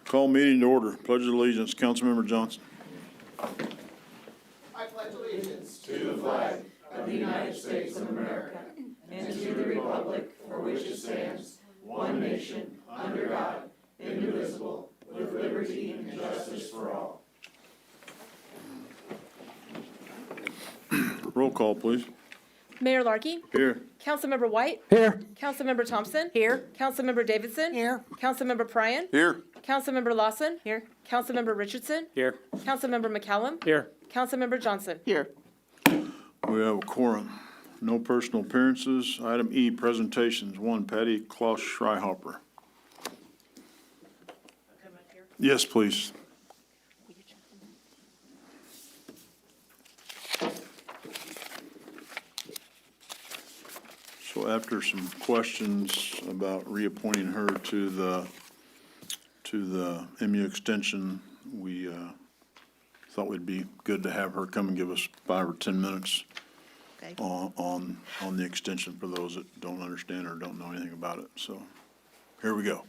Call meeting to order. Pledge of allegiance, Councilmember Johnson. I pledge allegiance to the flag of the United States of America and to the republic for which it stands, one nation, under God, indivisible, with liberty and justice for all. Roll call, please. Mayor Larkey. Here. Councilmember White. Here. Councilmember Thompson. Here. Councilmember Davidson. Here. Councilmember Pryan. Here. Councilmember Lawson. Here. Councilmember Richardson. Here. Councilmember McCallum. Here. Councilmember Johnson. Here. We have a quorum. No personal appearances. Item E, presentations. 1, Patty Klaus Schreihopper. Yes, please. So after some questions about reappointing her to the MU extension, we thought it'd be good to have her come and give us 5 or 10 minutes Okay. on the extension for those that don't understand or don't know anything about it. So here we go.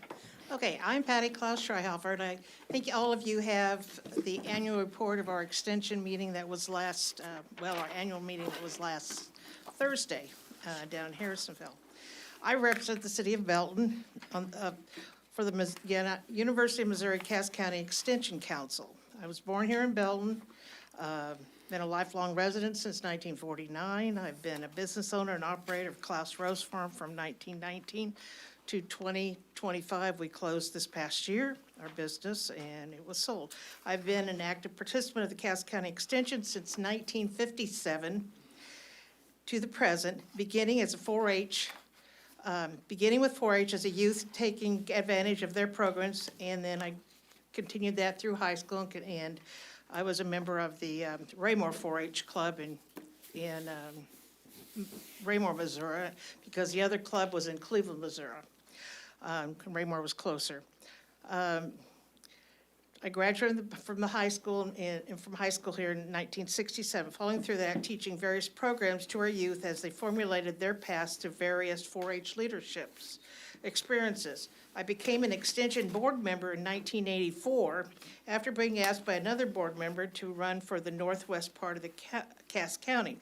Okay, I'm Patty Klaus Schreihofer, and I think all of you have the annual report of our extension meeting that was last, our annual meeting that was last Thursday down in Harrisonville. I represent the city of Belton for the University of Missouri Cass County Extension Council. I was born here in Belton, been a lifelong resident since 1949. I've been a business owner and operator of Klaus Rose Farm from 1919 to 2025. We closed this past year, our business, and it was sold. I've been an active participant of the Cass County Extension since 1957 to the present, beginning as a 4-H, beginning with 4-H as a youth, taking advantage of their programs, and then I continued that through high school, and I was a member of the Raymore 4-H club in Raymore, Missouri, because the other club was in Cleveland, Missouri. Raymore was closer. I graduated from the high school and from high school here in 1967, following through that, teaching various programs to our youth as they formulated their paths to various 4-H leaderships experiences. I became an extension board member in 1984 after being asked by another board member to run for the northwest part of the Cass County.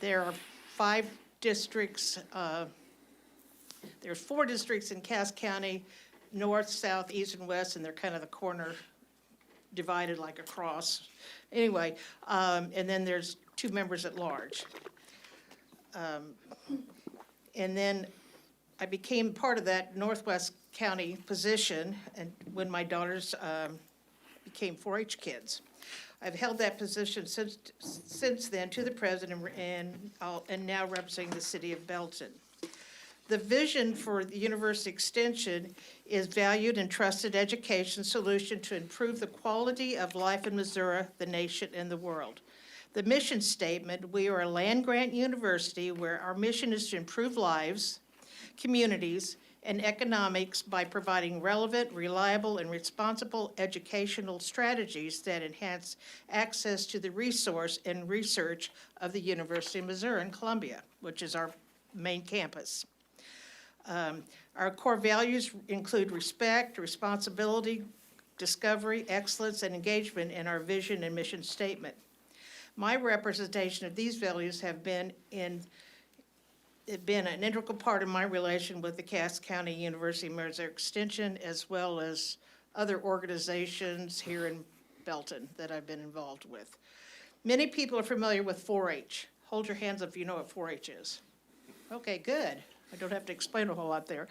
There are 5 districts, there's 4 districts in Cass County, north, south, east, and west, and they're kind of the corner divided like a cross. Anyway, and then there's 2 members at large. And then I became part of that Northwest County position and when my daughters became 4-H kids. I've held that position since then to the present and now representing the city of Belton. The vision for the University Extension is valued and trusted education solution to improve the quality of life in Missouri, the nation, and the world. The mission statement, we are a land-grant university where our mission is to improve lives, communities, and economics by providing relevant, reliable, and responsible educational strategies that enhance access to the resource and research of the University of Missouri in Columbia, which is our main campus. Our core values include respect, responsibility, discovery, excellence, and engagement in our vision and mission statement. My representation of these values have been an integral part of my relation with the Cass County University of Missouri Extension, as well as other organizations here in Belton that I've been involved with. Many people are familiar with 4-H. Hold your hands up if you know what 4-H is. Okay, good. I don't have to explain a whole lot there.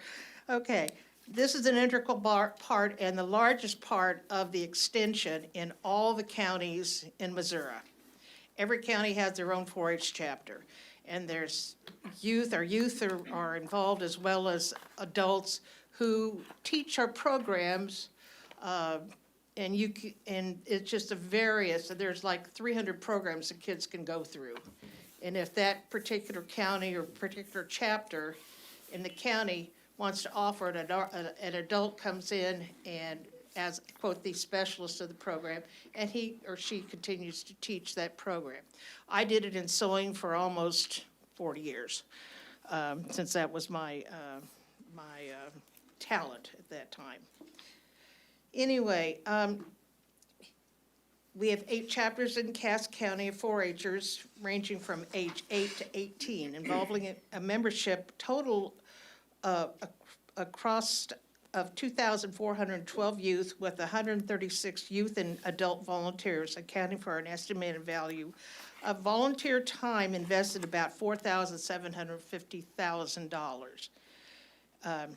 Okay, this is an integral part and the largest part of the extension in all the counties in Missouri. Every county has their own 4-H chapter. And there's youth, our youth are involved as well as adults who teach our programs, and it's just there's like 300 programs that kids can go through. And if that particular county or particular chapter in the county wants to offer it, an adult comes in and as, quote, the specialist of the program, and he or she continues to teach that program. I did it in sewing for almost 40 years, since that was my talent at that time. Anyway, we have 8 chapters in Cass County of 4-Hers, ranging from age 8 to 18, involving a membership total across of 2,412 youth, with 136 youth and adult volunteers, accounting for an estimated value of volunteer time invested about $4,750,000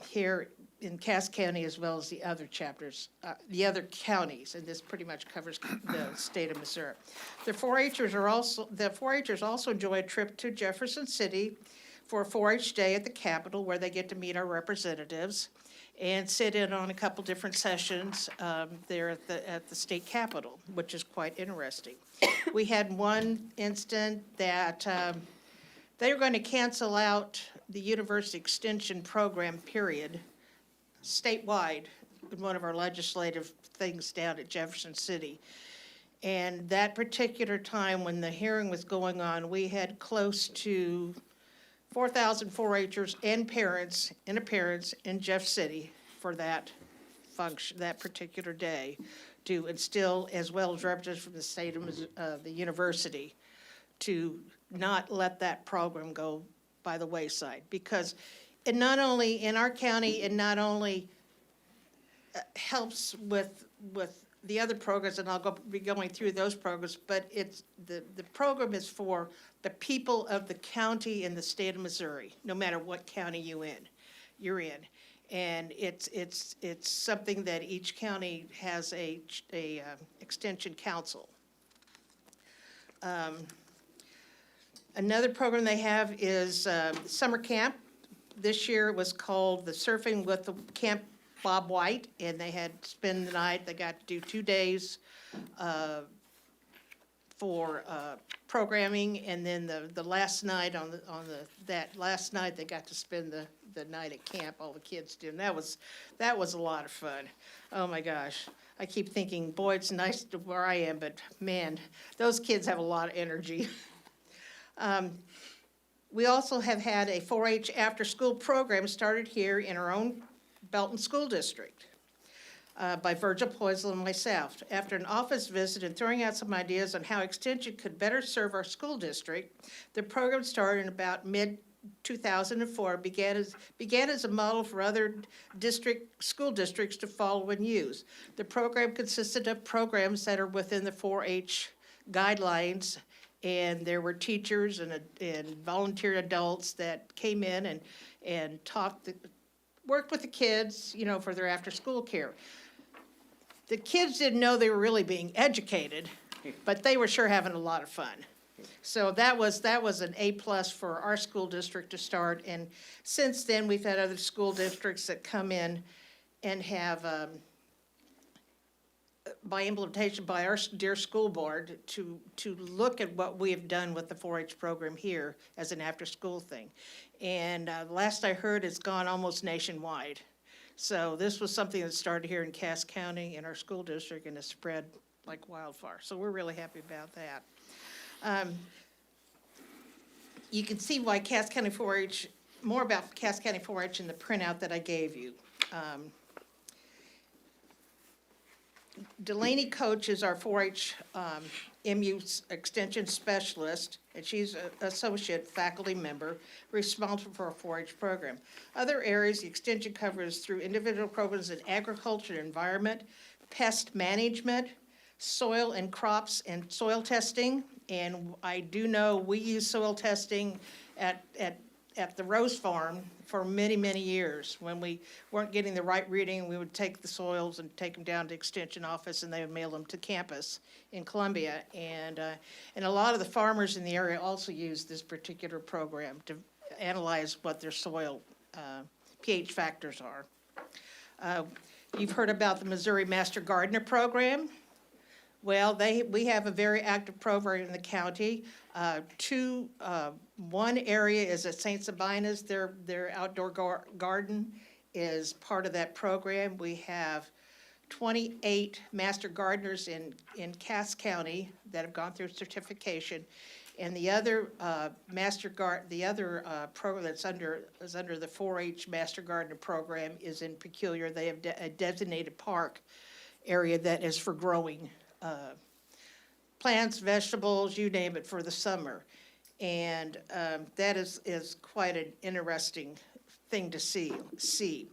here in Cass County, as well as the other chapters, the other counties, and this pretty much covers the state of Missouri. The 4-Hers also enjoy a trip to Jefferson City for a 4-H day at the Capitol, where they get to meet our representatives and sit in on a couple different sessions there at the state capitol, which is quite interesting. We had one instant that they were going to cancel out the University Extension Program, period, statewide, in one of our legislative things down at Jefferson City. And that particular time when the hearing was going on, we had close to 4,000 4-Hers and parents in appearance in Jeff City for that function, that particular day, to instill, as well as representatives from the state of the university, to not let that program go by the wayside. Because it not only, in our county, it not only helps with the other programs, and I'll be going through those programs, but it's, the program is for the people of the county and the state of Missouri, no matter what county you're in. And it's something that each county has a extension council. Another program they have is summer camp. This year it was called the Surfing with the Camp Bob White, and they had to spend the night. They got to do 2 days for programming, and then the last night that last night they got to spend the night at camp. All the kids did, and that was a lot of fun. Oh my gosh, I keep thinking, boy, it's nice to where I am, but man, those kids have a lot of energy. We also have had a 4-H after-school program started here in our own Belton School District by Virgil Poisel and myself. After an office visit and throwing out some ideas on how Extension could better serve our school district, the program started in about mid-2004, began as a model for other school districts to follow and use. The program consisted of programs that are within the 4-H guidelines, and there were teachers and volunteer adults that came in and worked with the kids, for their after-school care. The kids didn't know they were really being educated, but they were sure having a lot of fun. So that was an A+ for our school district to start, and since then, we've had other school districts that come in and have, by implementation by our dear school board, to look at what we have done with the 4-H program here as an after-school thing. And last I heard, it's gone almost nationwide. So this was something that started here in Cass County in our school district, and has spread like wildfire. So we're really happy about that. You can see why Cass County 4-H, more about Cass County 4-H in the printout that I gave you. Delaney Coach is our 4-H MU Extension Specialist, and she's an associate faculty member responsible for our 4-H program. Other areas the Extension covers through individual programs in agriculture and environment, pest management, soil and crops and soil testing. And I do know we use soil testing at the Rose Farm for many, many years. When we weren't getting the right reading, we would take the soils and take them down to Extension office, and they would mail them to campus in Columbia. And a lot of the farmers in the area also use this particular program to analyze what their soil pH factors are. You've heard about the Missouri Master Gardener Program. Well, we have a very active program in the county. One area is at St. Sabina's. Their outdoor garden is part of that program. We have 28 master gardeners in Cass County that have gone through certification. And the other program that's under the 4-H Master Gardener Program is in Peculiar. They have a designated park area that is for growing plants, vegetables, you name it, for the summer. And that is quite an interesting thing to see.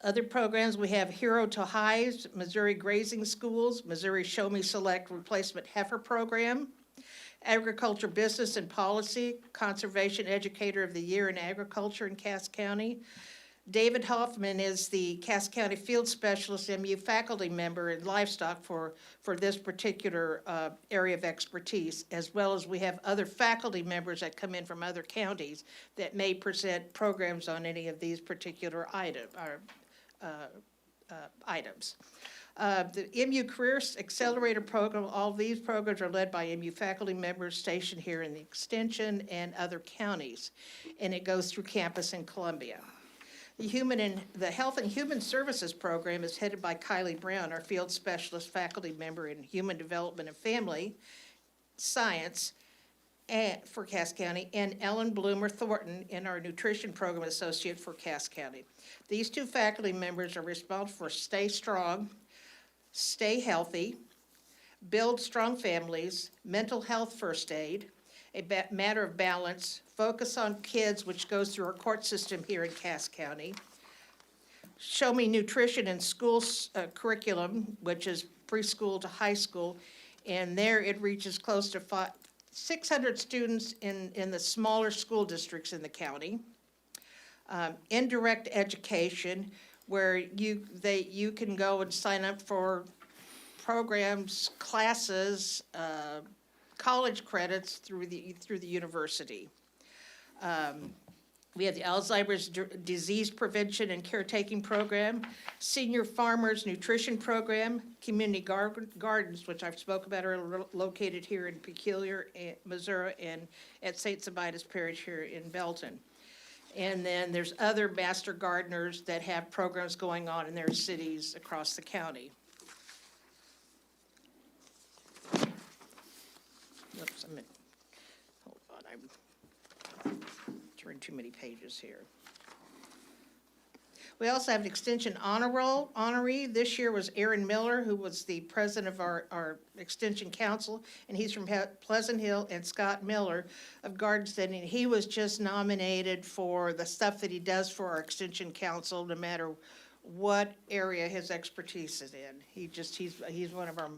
Other programs, we have Hero to Highs, Missouri Grazing Schools, Missouri Show Me Select Replacement Heifer Program, Agriculture Business and Policy, Conservation Educator of the Year in Agriculture in Cass County. David Hoffman is the Cass County Field Specialist MU faculty member in livestock for this particular area of expertise, as well as we have other faculty members that come in from other counties that may present programs on any of these particular items. The MU Careers Accelerator Program, all these programs are led by MU faculty members stationed here in the Extension and other counties, and it goes through campus in Columbia. The Health and Human Services Program is headed by Kylie Brown, our field specialist faculty member in Human Development and Family Science for Cass County, and Ellen Bloomer Thornton in our Nutrition Program Associate for Cass County. These two faculty members are responsible for Stay Strong, Stay Healthy, Build Strong Families, Mental Health First Aid, A Matter of Balance, Focus on Kids, which goes through our court system here in Cass County, Show Me Nutrition in School Curriculum, which is preschool to high school, and there it reaches close to 600 students in the smaller school districts in the county. Indirect Education, where you can go and sign up for programs, classes, college credits through the university. We have the Alzheimer's Disease Prevention and Caretaking Program, Senior Farmers Nutrition Program, Community Gardens, which I've spoke about, are located here in Peculiar, Missouri, and at St. Sabinas Parish here in Belton. And then there's other master gardeners that have programs going on in their cities across the county. Oops, hold on, I'm turning too many pages here. We also have an Extension Honor Roll honoree. This year was Aaron Miller, who was the president of our Extension Council, and he's from Pleasant Hill, and Scott Miller of Gardenstead, and he was just nominated for the stuff that he does for our Extension Council, no matter what area his expertise is in. He's one of our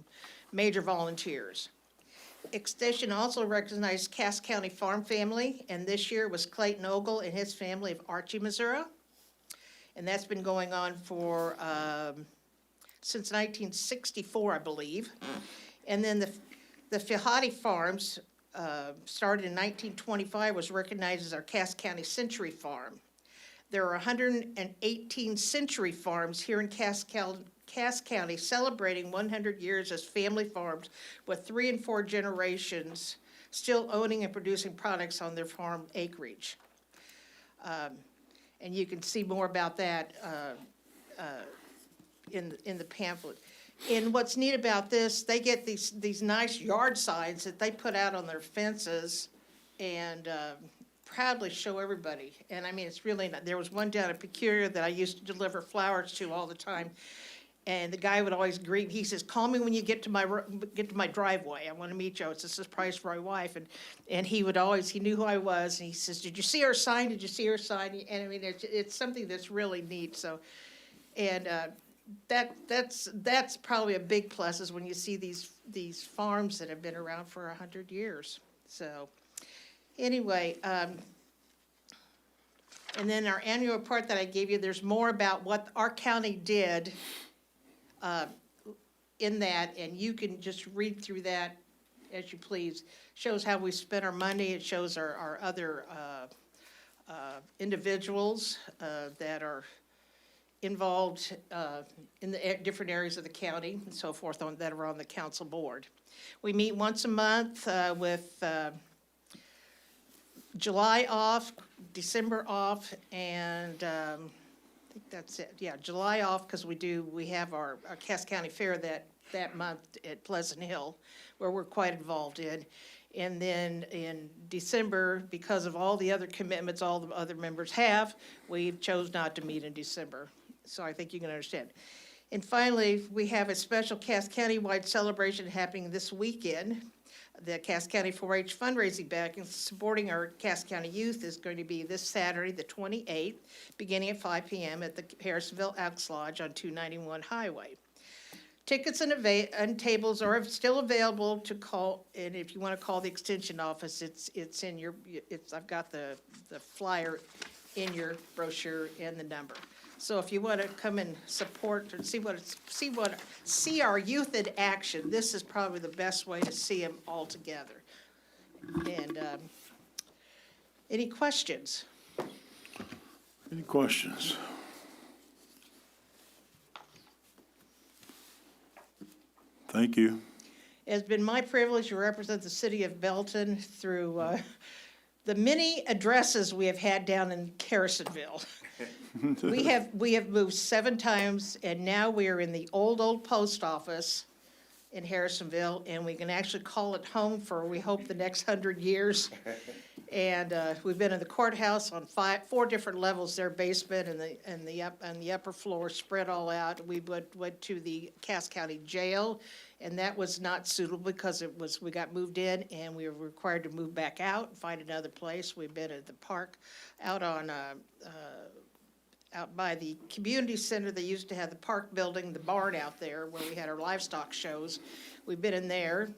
major volunteers. Extension also recognized Cass County Farm Family, and this year was Clayton Ogle and his family of Archie, Missouri. And that's been going on for, since 1964, I believe. And then the Fihati Farms, started in 1925, was recognized as our Cass County Century Farm. There are 118 century farms here in Cass County celebrating 100 years as family farms with 3 and 4 generations still owning and producing products on their farm acreage. And you can see more about that in the pamphlet. And what's neat about this, they get these nice yard signs that they put out on their fences and proudly show everybody. And I mean, it's really not, there was one down at Peculiar that I used to deliver flowers to all the time. And the guy would always greet me. He says, "Call me when you get to my driveway. I want to meet you. It's a surprise for my wife." And he would always, he knew who I was. And he says, "Did you see our sign? Did you see our sign?" And I mean, it's something that's really neat. So, and that's probably a big plus is when you see these farms that have been around for 100 years. So, anyway, and then our annual report that I gave you, there's more about what our county did in that, and you can just read through that as you please. Shows how we spent our money. It shows our other individuals that are involved in the different areas of the county and so forth that are on the council board. We meet once a month with July off, December off, and I think that's it. Yeah, July off because we have our Cass County Fair that month at Pleasant Hill, where we're quite involved in. And then in December, because of all the other commitments all the other members have, we chose not to meet in December. So I think you can understand. And finally, we have a special Cass County-wide celebration happening this weekend. The Cass County 4-H fundraising back and supporting our Cass County youth is going to be this Saturday, the 28th, beginning at 5 p.m. at the Harrisonville Elks Lodge on 291 Highway. Tickets and tables are still available to call, and if you want to call the extension office, it's in your, I've got the flyer in your brochure and the number. So if you want to come and support and see our youth in action, this is probably the best way to see them all together. And any questions? Any questions? Thank you. It's been my privilege to represent the city of Belton through the many addresses we have had down in Harrisonville. We have moved 7 times, and now we are in the old post office in Harrisonville, and we can actually call it home for, we hope, the next 100 years. And we've been in the courthouse on 4 different levels, their basement and the upper floor spread all out. We went to the Cass County Jail, and that was not suitable because we got moved in and we were required to move back out and find another place. We've been at the park out on out by the community center. They used to have the park building, the barn out there where we had our livestock shows. We've been in there.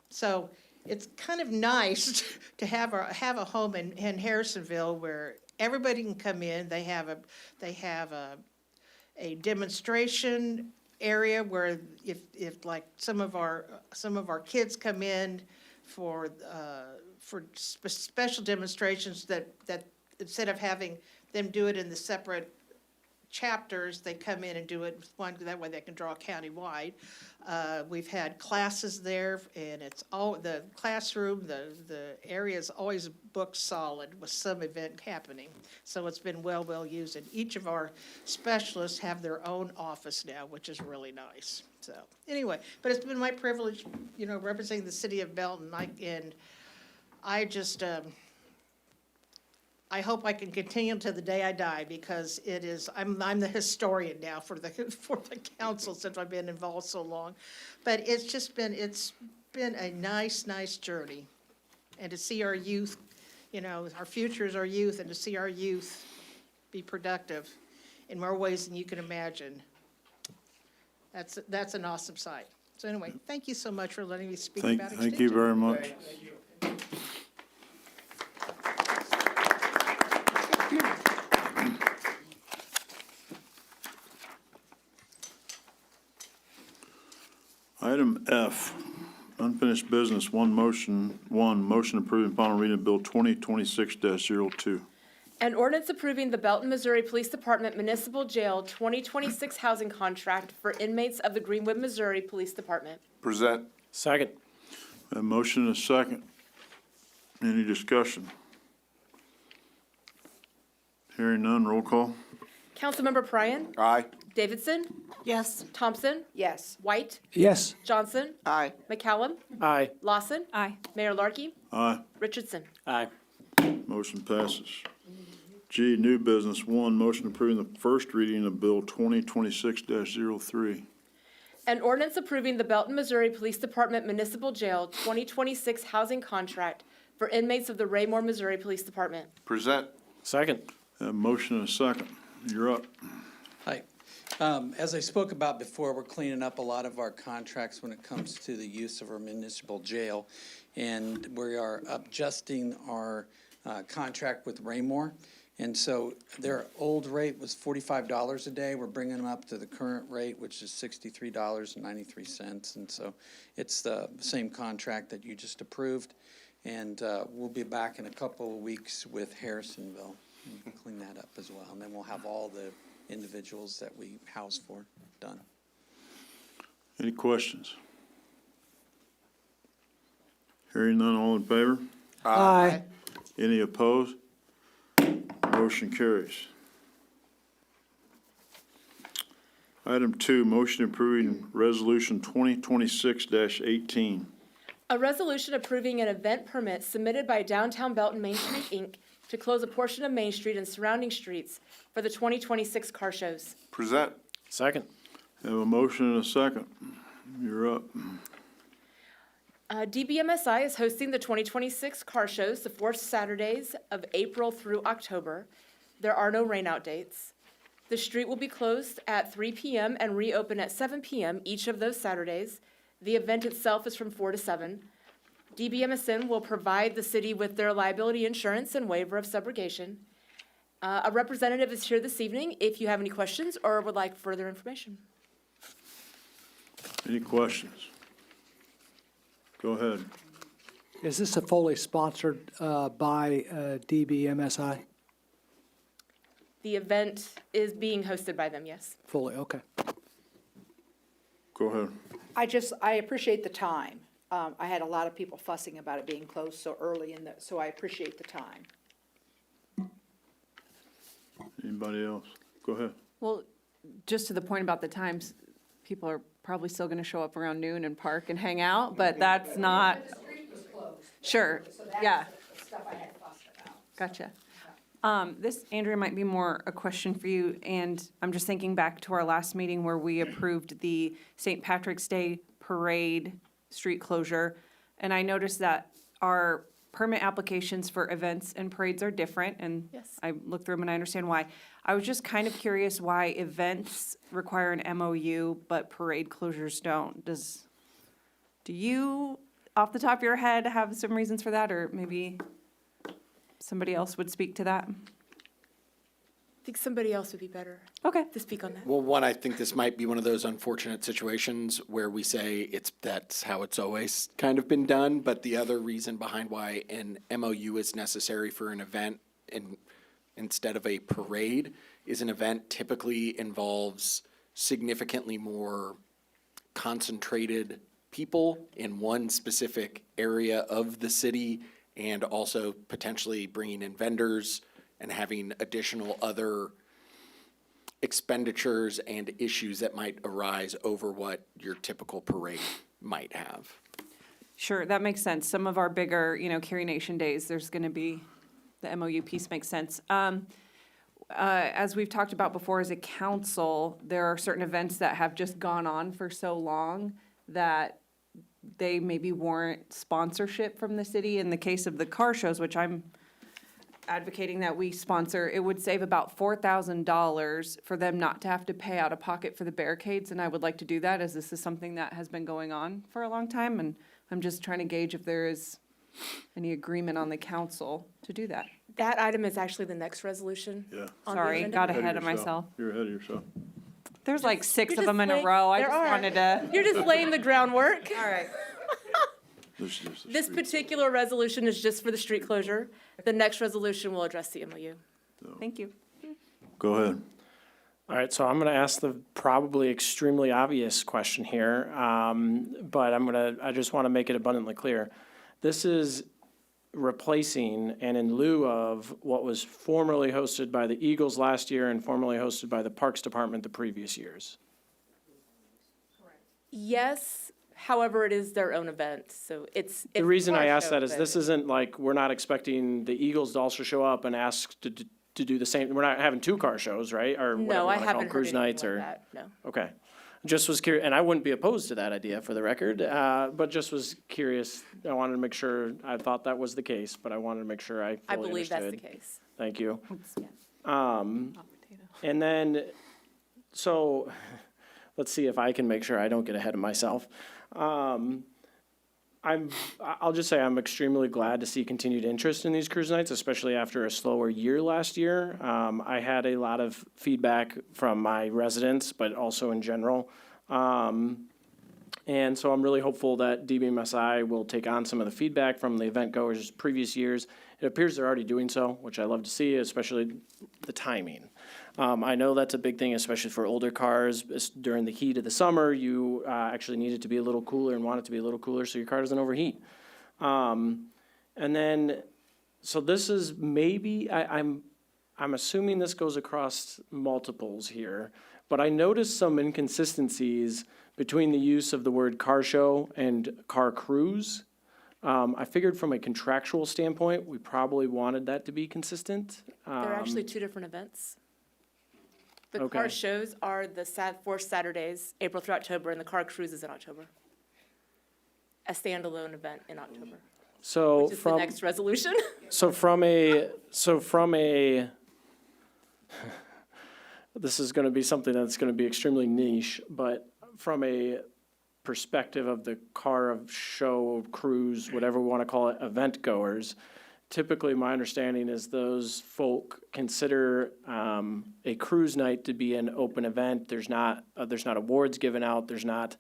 So it's kind of nice to have a home in Harrisonville where everybody can come in. They have a demonstration area where if like some of our kids come in for special demonstrations that instead of having them do it in the separate chapters, they come in and do it with one, that way they can draw countywide. We've had classes there, and it's all, the classroom, the area is always booked solid with some event happening. So it's been well used, and each of our specialists have their own office now, which is really nice. So anyway, but it's been my privilege, representing the city of Belton, and I just, I hope I can continue to the day I die, because it is, I'm the historian now for the council since I've been involved so long. But it's been a nice journey. And to see our youth, our future is our youth, and to see our youth be productive in more ways than you can imagine. That's an awesome sight. So anyway, thank you so much for letting me speak about extension. Thank you very much. Item F, unfinished business, motion approving final reading of Bill 2026-02. An ordinance approving the Belton, Missouri Police Department Municipal Jail 2026 housing contract for inmates of the Greenwood, Missouri Police Department. Present. Second. A motion and a second. Any discussion? Hearing none, roll call. Councilmember Pryan, Aye. Davidson, Yes. Thompson, Yes. White, Yes. Johnson, Aye. McCallum, Aye. Lawson, Aye. Mayor Larky, Aye. Richardson. Aye. Motion passes. G, new business, motion approving the first reading of Bill 2026-03. An ordinance approving the Belton, Missouri Police Department Municipal Jail 2026 housing contract for inmates of the Raymore, Missouri Police Department. Present. Second. A motion and a second. You're up. Hi. As I spoke about before, we're cleaning up a lot of our contracts when it comes to the use of our municipal jail. And we are adjusting our contract with Raymore. And so their old rate was $45 a day. We're bringing them up to the current rate, which is $63.93. And so it's the same contract that you just approved. And we'll be back in a couple of weeks with Harrisonville and clean that up as well. And then we'll have all the individuals that we house for done. Any questions? Hearing none, all in favor? Aye. Any opposed? Motion carries. Item 2, motion approving Resolution 2026-18. A resolution approving an event permit submitted by Downtown Belton Main Street, Inc. to close a portion of Main Street and surrounding streets for the 2026 car shows. Present. Second. Have a motion and a second. You're up. DBMSI is hosting the 2026 car shows the 4th Saturdays of April through October. There are no rainout dates. The street will be closed at 3 p.m. and reopen at 7 p.m. each of those Saturdays. The event itself is from 4 to 7. DBMSN will provide the city with their liability insurance and waiver of subrogation. A representative is here this evening if you have any questions or would like further information. Any questions? Go ahead. Is this a fully sponsored by DBMSI? The event is being hosted by them, yes. Fully, okay. Go ahead. I appreciate the time. I had a lot of people fussing about it being closed so early so I appreciate the time. Anybody else? Go ahead. Well, just to the point about the times, people are probably still going to show up around noon and park and hang out, but that's not. The street was closed. Sure, So yeah, that's the stuff I had fussed about. gotcha. This, Andrea, might be more a question for you, and I'm just thinking back to our last meeting where we approved the St. Patrick's Day Parade street closure, and I noticed that our permit applications for events and parades are different, and Yes. I looked through them and I understand why. I was just kind of curious why events require an MOU, but parade closures don't. Do you, off the top of your head, have some reasons for that, or maybe somebody else would speak to that? I think somebody else would be better Okay. to speak on that. Well, one, I think this might be one of those unfortunate situations where we say that's how it's always kind of been done. But the other reason behind why an MOU is necessary for an event instead of a parade is an event typically involves significantly more concentrated people in one specific area of the city, and also potentially bringing in vendors and having additional other expenditures and issues that might arise over what your typical parade might have. Sure, that makes sense. Some of our bigger, Carrie Nation days, there's going to be, the MOU piece makes sense. As we've talked about before as a council, there are certain events that have just gone on for so long that they maybe warrant sponsorship from the city. In the case of the car shows, which I'm advocating that we sponsor, it would save about $4,000 for them not to have to pay out of pocket for the barricades, and I would like to do that, as this is something that has been going on for a long time, and I'm just trying to gauge if there is any agreement on the council to do that. That item is actually the next resolution. Yeah. on the Sorry, agenda. got Ahead ahead of yourself. myself. You're ahead of yourself. There's like 6 You're of them in a just row, I there just are. wanted to. You're just laying the groundwork. All right. This is just the This street. particular resolution is just for the street closure. The next resolution will address the MOU. Thank you. Go ahead. All right, so I'm going to ask the probably extremely obvious question here, but I just want to make it abundantly clear. This is replacing and in lieu of what was formerly hosted by the Eagles last year and formerly hosted by the Parks Department the previous years. Yes, however, it is their own event, so it's. The reason I ask that is this isn't like, we're not expecting the Eagles to also show up and ask to do the same. We're not having 2 car shows, right? Or whatever No, you I wanna call them, haven't heard cruise anything nights like or. that, no. Okay. Just was curious, and I wouldn't be opposed to that idea for the record, but just was curious. I wanted to make sure, I thought that was the case, but I wanted to make sure I I fully believe that's the understood. case. Thank you. Yeah. Hot potato. And then, so, let's see if I can make sure I don't get ahead of myself. I'll just say I'm extremely glad to see continued interest in these cruise nights, especially after a slower year last year. I had a lot of feedback from my residents, but also in general. And so I'm really hopeful that DBMSI will take on some of the feedback from the event goers previous years. It appears they're already doing so, which I love to see, especially the timing. I know that's a big thing, especially for older cars. During the heat of the summer, you actually need it to be a little cooler and want it to be a little cooler so your car doesn't overheat. And then, so this is maybe, I'm assuming this goes across multiples here, but I noticed some inconsistencies between the use of the word car show and car cruise. I figured from a contractual standpoint, we probably wanted that to be consistent. They're actually 2 different events. The car Okay. shows are the fourth Saturdays, April through October, and the car cruise is in October. A standalone event in October, So which is the from, next resolution. so from a, this is gonna be something that's gonna be extremely niche, but from a perspective of the car of show, cruise, whatever we wanna call it, event goers, typically my understanding is those folk consider, a cruise night to be an open event. There's not awards given out, there's not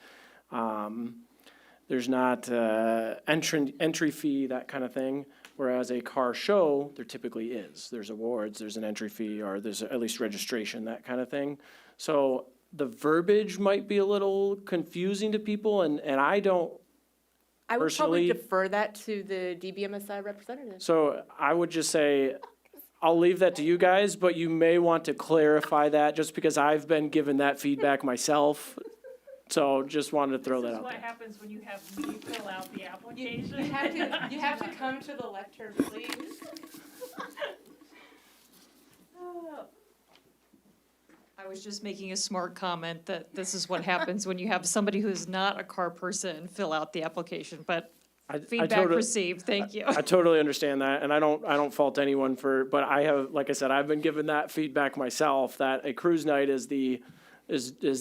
entry fee, that kind of thing. Whereas a car show, there typically is. There's awards, there's an entry fee, or there's at least registration, that kind of thing. So the verbiage might be a little confusing to people, and I don't, I would probably Personally- defer that to the DBMSI representative. so I would just say, I'll leave that to you guys, but you may want to clarify that, just because I've been given that feedback myself. So just wanted to throw that out This is there. what happens when you have me fill out the application. You have to come to the lectern, please. I was just making a smart comment that this is what happens when you have somebody who's not a car person fill out the application, but I feedback totally- received, thank you. I totally understand that, and I don't fault anyone for, but I have, like I said, I've been given that feedback myself, that a cruise night is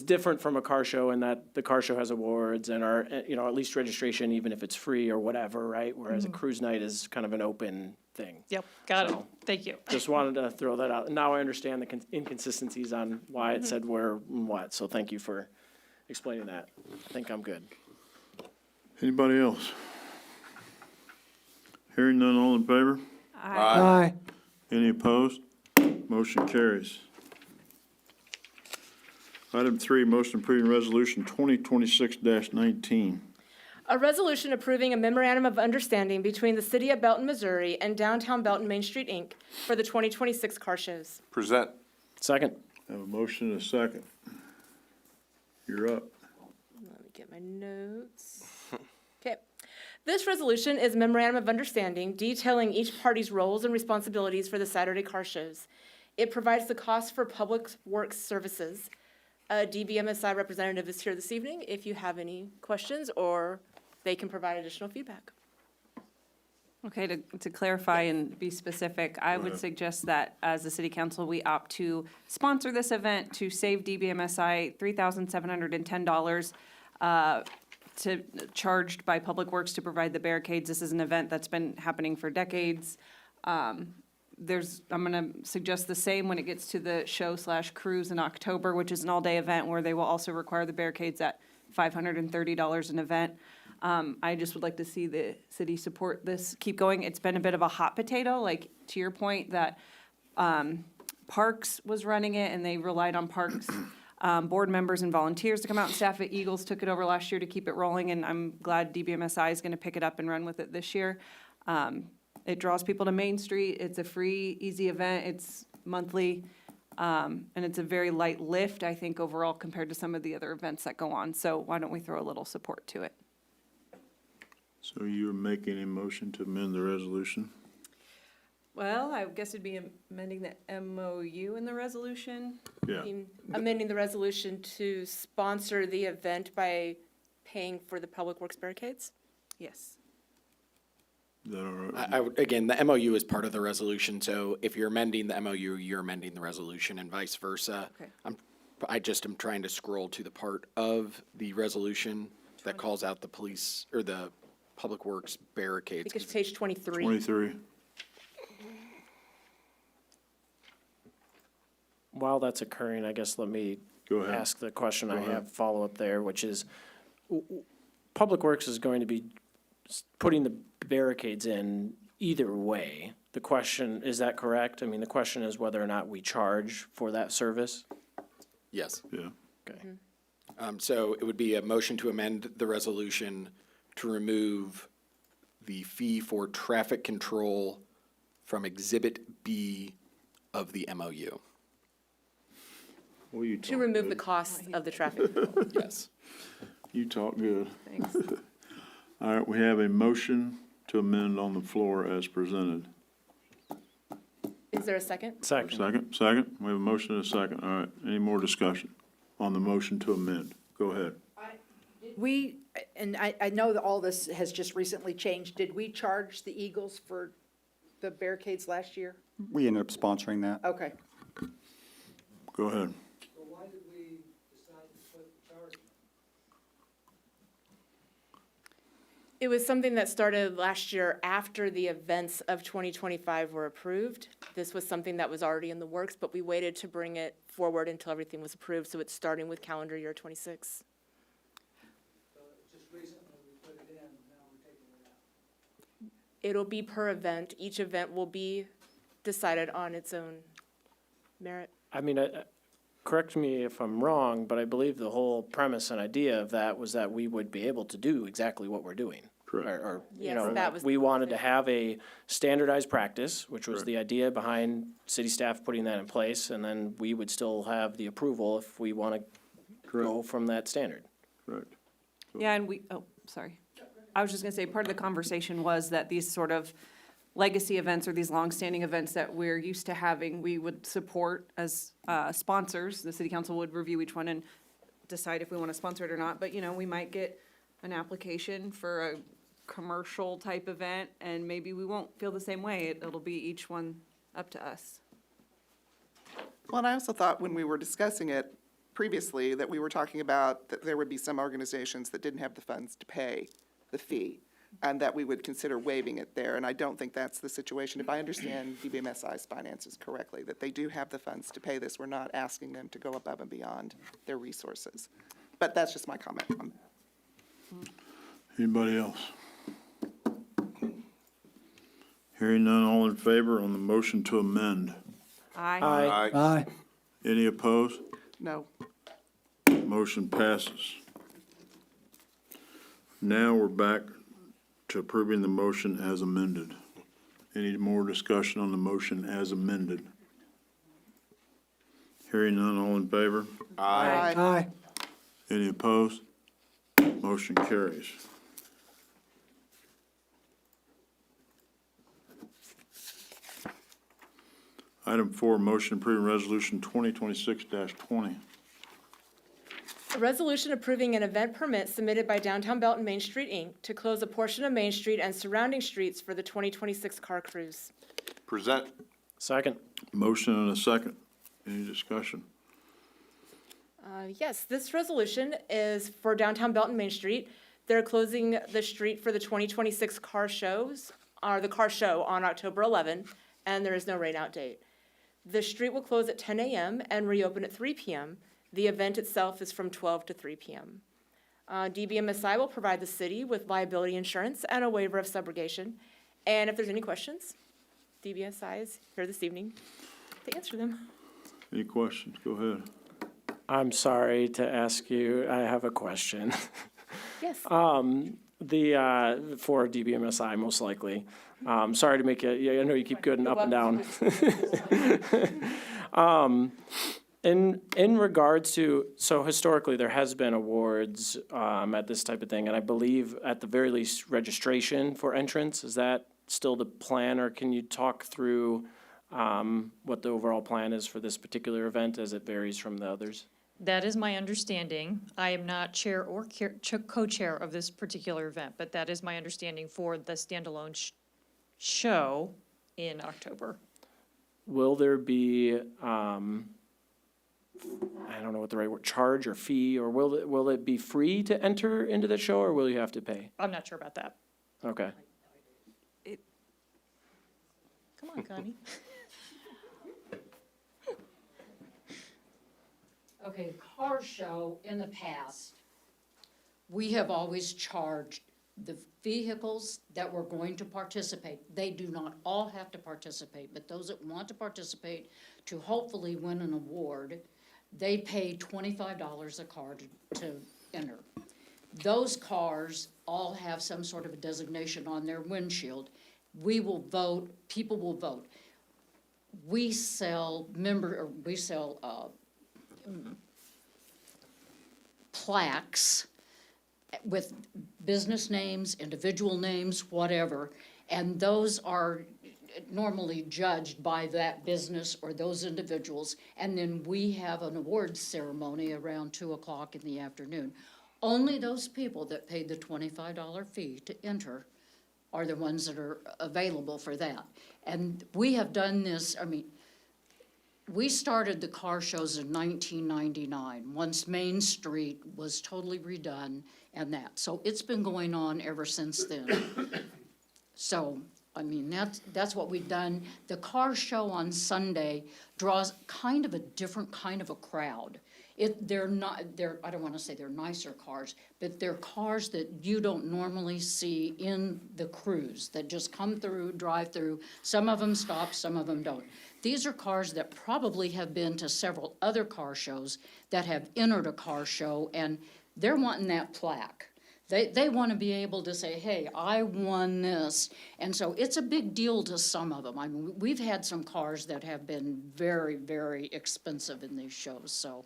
different from a car show, in that the car show has awards and are, at least registration, even if it's free or whatever, right? Whereas a cruise night is kind of an open thing. Yep, got it, So- thank you. Just wanted to throw that out. Now I understand the inconsistencies on why it said where and what, so thank you for explaining that. I think I'm good. Anybody else? Hearing none, all in favor? Aye. Any opposed? Motion carries. Item 3, motion approving resolution 2026-19. A resolution approving a memorandum of understanding between the City of Belton, Missouri and Downtown Belton Main Street, Inc. for the 2026 car shows. Present. Second. Have a motion and a second. You're up. Let me get my notes. Okay. This resolution is a memorandum of understanding detailing each party's roles and responsibilities for the Saturday car shows. It provides the cost for public works services. A DBMSI representative is here this evening if you have any questions, or they can provide additional feedback. Okay, to clarify and be specific, I would suggest that as the city council, we opt to sponsor this event to save DBMSI $3,710 charged by Public Works to provide the barricades. This is an event that's been happening for decades. I'm gonna suggest the same when it gets to the show/cruise in October, which is an all-day event where they will also require the barricades at $530 an event. I just would like to see the city support this, keep going. It's been a bit of a hot potato, like, to your point, that Parks was running it, and they relied on Parks board members and volunteers to come out and staff it. Eagles took it over last year to keep it rolling, and I'm glad DBMSI is gonna pick it up and run with it this year. It draws people to Main Street. It's a free, easy event. It's monthly. And it's a very light lift, I think, overall, compared to some of the other events that go on. So why don't we throw a little support to it? So you're making a motion to amend the resolution? Well, I guess it'd be amending the MOU in the resolution. Yeah. Amending the resolution to sponsor the event by paying for the Public Works barricades? Yes. Is that all right? I would, again, the MOU is part of the resolution, so if you're amending the MOU, you're amending the resolution and vice versa. Okay. I just am trying to scroll to the part of the resolution that calls out the police, or the Public Works I barricades. think it's page 23. 23. While that's occurring, I guess let me Go ahead. ask the question I Go ahead. have follow-up there, which is, Public Works is going to be putting the barricades in either way. The question, is that correct? I mean, the question is whether or not we charge for that service? Yes. Yeah. Okay. So it would be a motion to amend the resolution to remove the fee for traffic control from Exhibit B of the MOU. Well, you To talk remove the good. cost of the traffic. Yes. You talk good. Thanks. All right, we have a motion to amend on the floor as presented. Is there a second? Second. Second? We have a motion and a second. All right. Any more discussion on the motion to amend? Go ahead. We, and I know that all this has just recently changed. Did we charge the Eagles for the barricades last year? We ended up sponsoring that. Okay. Go ahead. So why did we decide to put the charge? It was something that started last year after the events of 2025 were approved. This was something that was already in the works, but we waited to bring it forward until everything was approved, so it's starting with calendar year '26. So just recently we put it in, now we're taking it out. It'll be per event. Each event will be decided on its own merit. I mean, correct me if I'm wrong, but I believe the whole premise and idea of that was that we would be able to do exactly what we're doing. Correct. Or, you Yes, know, that was we the wanted to have a standardized practice, which was Correct. the idea behind city staff putting that in place, and then we would still have the approval if we want to go from that standard. Correct. Yeah, and we, oh, sorry. I was just gonna say, part of the conversation was that these sort of legacy events or these longstanding events that we're used to having, we would support as sponsors. The city council would review each one and decide if we want to sponsor it or not. But, you know, we might get an application for a commercial type event, and maybe we won't feel the same way. It'll be each one up to us. Well, and I also thought when we were discussing it previously, that we were talking about that there would be some organizations that didn't have the funds to pay the fee, and that we would consider waiving it there, and I don't think that's the situation. If I understand DBMSI's finances correctly, that they do have the funds to pay this, we're not asking them to go above and beyond their resources. But that's just my comment on that. Anybody else? Hearing none, all in favor on the motion to amend? Aye. Aye. Any opposed? No. Motion passes. Now we're back to approving the motion as amended. Any more discussion on the motion as amended? Hearing none, all in favor? Aye. Aye. Any opposed? Motion carries. Item 4, motion approving resolution 2026-20. A resolution approving an event permit submitted by Downtown Belton Main Street, Inc. to close a portion of Main Street and surrounding streets for the 2026 car cruise. Present. Second. Motion and a second. Any discussion? Yes, this resolution is for Downtown Belton Main Street. They're closing the street for the 2026 car shows, or the car show on October 11, and there is no rain-out date. The street will close at 10 a.m. and reopen at 3 p.m. The event itself is from 12 to 3 p.m. DBMSI will provide the city with liability insurance and a waiver of subrogation. And if there's any questions, DBMSI is here this evening to answer them. Any questions? Go ahead. I'm sorry to ask you, I have a question. Yes. For DBMSI, most likely. Sorry to make it, yeah, I know you keep going up and down. In regards to, so historically, there has been awards at this type of thing, and I believe at the very least registration for entrance. Is that still the plan, or can you talk through what the overall plan is for this particular event as it varies from the others? That is my understanding. I am not chair or co-chair of this particular event, but that is my understanding for the standalone show in October. Will there be, I don't know what the right word, charge or fee, or will it be free to enter into the show, or will you have to pay? I'm not sure about that. Okay. Come on, Connie. Okay, car show in the past, we have always charged the vehicles that were going to participate. They do not all have to participate, but those that want to participate to hopefully win an award, they pay $25 a car to enter. Those cars all have some sort of a designation on their windshield. We will vote, people will vote. We sell plaques with business names, individual names, whatever, and those are normally judged by that business or those individuals. And then we have an awards ceremony around 2 o'clock in the afternoon. Only those people that paid the $25 fee to enter are the ones that are available for that. And we have done this, I mean, we started the car shows in 1999, once Main Street was totally redone and that. So it's been going on ever since then. So, I mean, that's what we've done. The car show on Sunday draws kind of a different kind of a crowd. They're not, I don't want to say they're nicer cars, but they're cars that you don't normally see in the cruise, that just come through, drive through. Some of them stop, some of them don't. These are cars that probably have been to several other car shows, that have entered a car show, and they're wanting that plaque. They want to be able to say, hey, I won this. And so it's a big deal to some of them. I mean, we've had some cars that have been very, very expensive in these shows, so.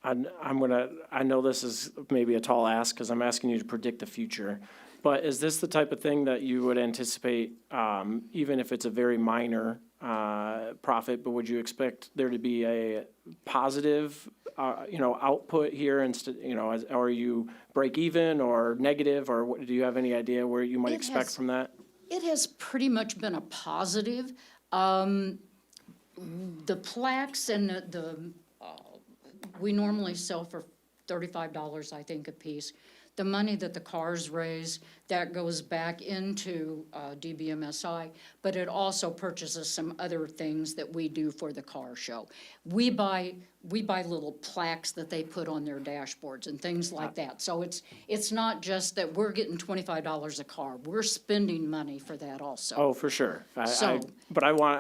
I know this is maybe a tall ask, because I'm asking you to predict the future, but is this the type of thing that you would anticipate, even if it's a very minor profit, but would you expect there to be a positive, output here instead, are you break even or negative, or do you have any idea where you might expect from that? It has pretty much been a positive. The plaques and we normally sell for $35, I think, a piece. The money that the cars raise, that goes back into DBMSI, but it also purchases some other things that we do for the car show. We buy little plaques that they put on their dashboards and things like that. So it's not just that we're getting $25 a car. We're spending money for that also. Oh, for sure. I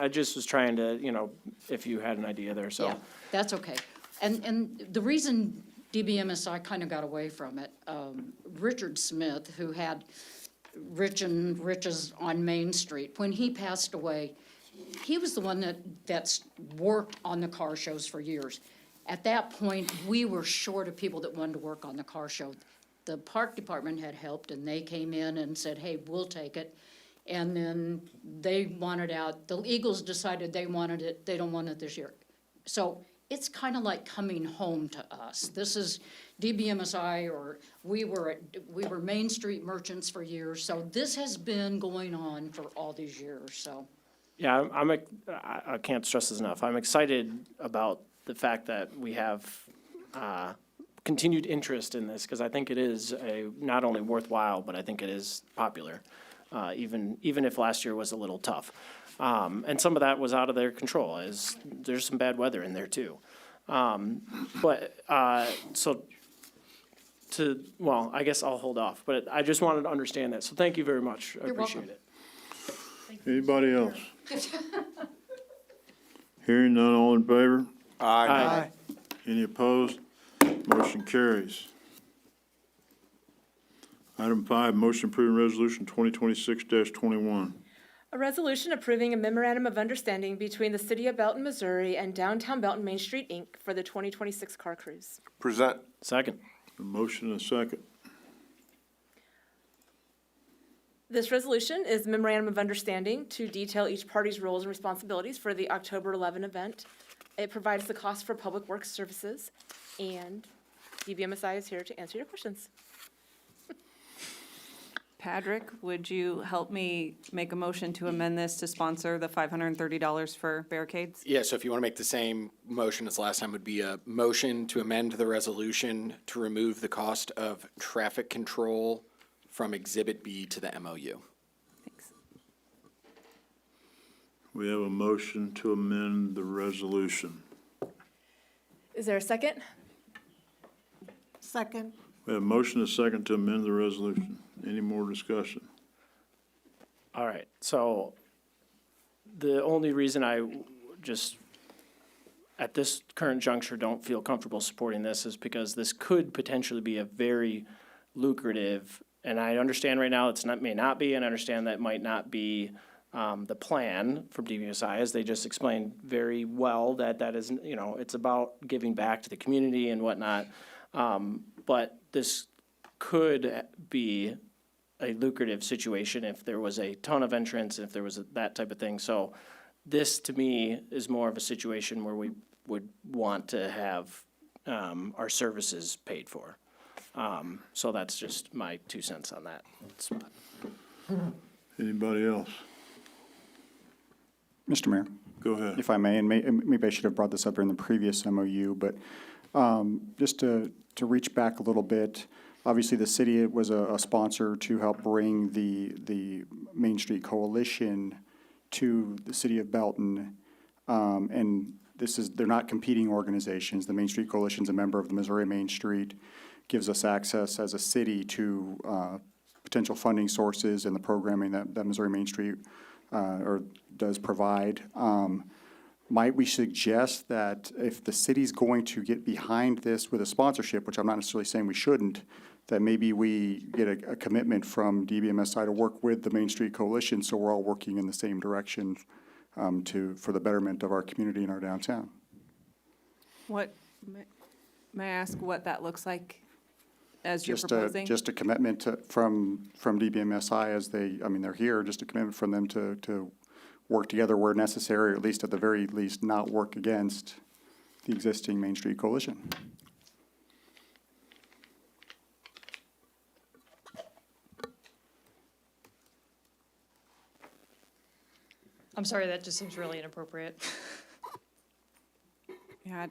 just was trying to, if you had an idea there, so. Yeah, that's okay. And the reason DBMSI kind of got away from it, Richard Smith, who had Riches on Main Street, when he passed away, he was the one that's worked on the car shows for years. At that point, we were short of people that wanted to work on the car show. The park department had helped, and they came in and said, hey, we'll take it. And then they wanted out. The Eagles decided they wanted it. They don't want it this year. So it's kind of like coming home to us. This is DBMSI, or we were Main Street Merchants for years, so this has been going on for all these years, so. Yeah, I can't stress this enough. I'm excited about the fact that we have continued interest in this, because I think it is not only worthwhile, but I think it is popular, even if last year was a little tough. And some of that was out of their control, as there's some bad weather in there too. I guess I'll hold off, but I just wanted to understand that. So thank you very much. I appreciate it. Anybody else? Hearing none, all in favor? Aye. Any opposed? Motion carries. Item 5, motion approving resolution 2026-21. A resolution approving a memorandum of understanding between the City of Belton, Missouri and Downtown Belton Main Street, Inc. for the 2026 car cruise. Present. Second. A motion and a second. This resolution is a memorandum of understanding to detail each party's roles and responsibilities for the October 11 event. It provides the cost for public works services, and DBMSI is here to answer your questions. Patrick, would you help me make a motion to amend this to sponsor the $530 for barricades? Yeah, so if you want to make the same motion as last time, would be a motion to amend the resolution to remove the cost of traffic control from Exhibit B to the MOU. Thanks. We have a motion to amend the resolution. Is there a second? Second. We have a motion and a second to amend the resolution. Any more discussion? All right, so the only reason I just, at this current juncture, don't feel comfortable supporting this is because this could potentially be a very lucrative, and I understand right now may not be, and I understand that might not be the plan from DBSI, as they just explained very well that is, it's about giving back to the community and whatnot. But this could be a lucrative situation if there was a ton of entrants, if there was that type of thing. So this, to me, is more of a situation where we would want to have our services paid for. So that's just my 2 cents on that spot. Anybody else? Mr. Mayor, Go ahead. if I may, and maybe I should have brought this up during the previous MOU, but just to reach back a little bit, obviously the city was a sponsor to help bring the Main Street Coalition to the city of Belton. And they're not competing organizations. The Main Street Coalition is a member of the Missouri Main Street, gives us access as a city to potential funding sources and the programming that Missouri Main Street does provide. Might we suggest that if the city's going to get behind this with a sponsorship, which I'm not necessarily saying we shouldn't, that maybe we get a commitment from DBMSI to work with the Main Street Coalition so we're all working in the same direction for the betterment of our community and our downtown? What, may I ask what that looks like as you're proposing? Just a commitment from DBMSI as they're here, just a commitment from them to work together where necessary, or at least at the very least, not work against the existing Main Street Coalition. I'm sorry, that just seems really inappropriate. Yeah,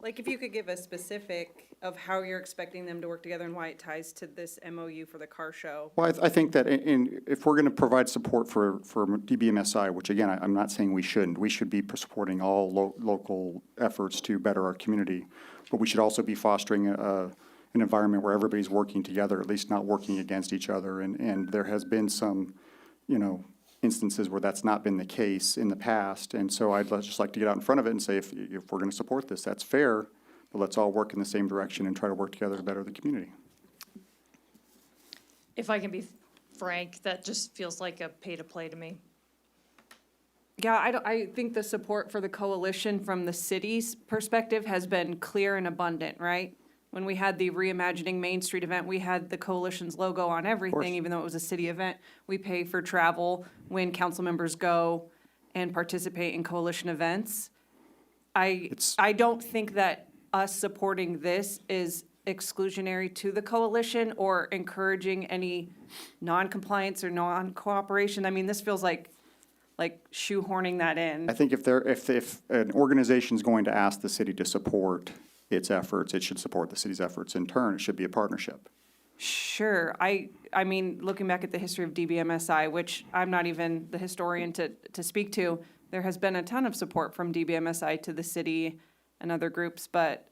like if you could give a specific of how you're expecting them to work together and why it ties to this MOU for the car show. Well, I think that if we're going to provide support for DBMSI, which again, I'm not saying we shouldn't, we should be supporting all local efforts to better our community, but we should also be fostering an environment where everybody's working together, at least not working against each other. And there has been some, instances where that's not been the case in the past. And so I'd just like to get out in front of it and say, if we're going to support this, that's fair, but let's all work in the same direction and try to work together to better the community. If I can be frank, that just feels like a pay-to-play to me. Yeah, I think the support for the coalition from the city's perspective has been clear and abundant, right? When we had the Reimagining Main Street event, we had the coalition's logo on everything, even though it was a city event. We pay for travel when council members go and participate in coalition events. I don't think that us supporting this is exclusionary to the coalition or encouraging any non-compliance or non-cooperation. I mean, this feels like shoehorning that in. I think if an organization's going to ask the city to support its efforts, it should support the city's efforts in turn. It should be a partnership. Sure. I mean, looking back at the history of DBMSI, which I'm not even the historian to speak to, there has been a ton of support from DBMSI to the city and other groups. But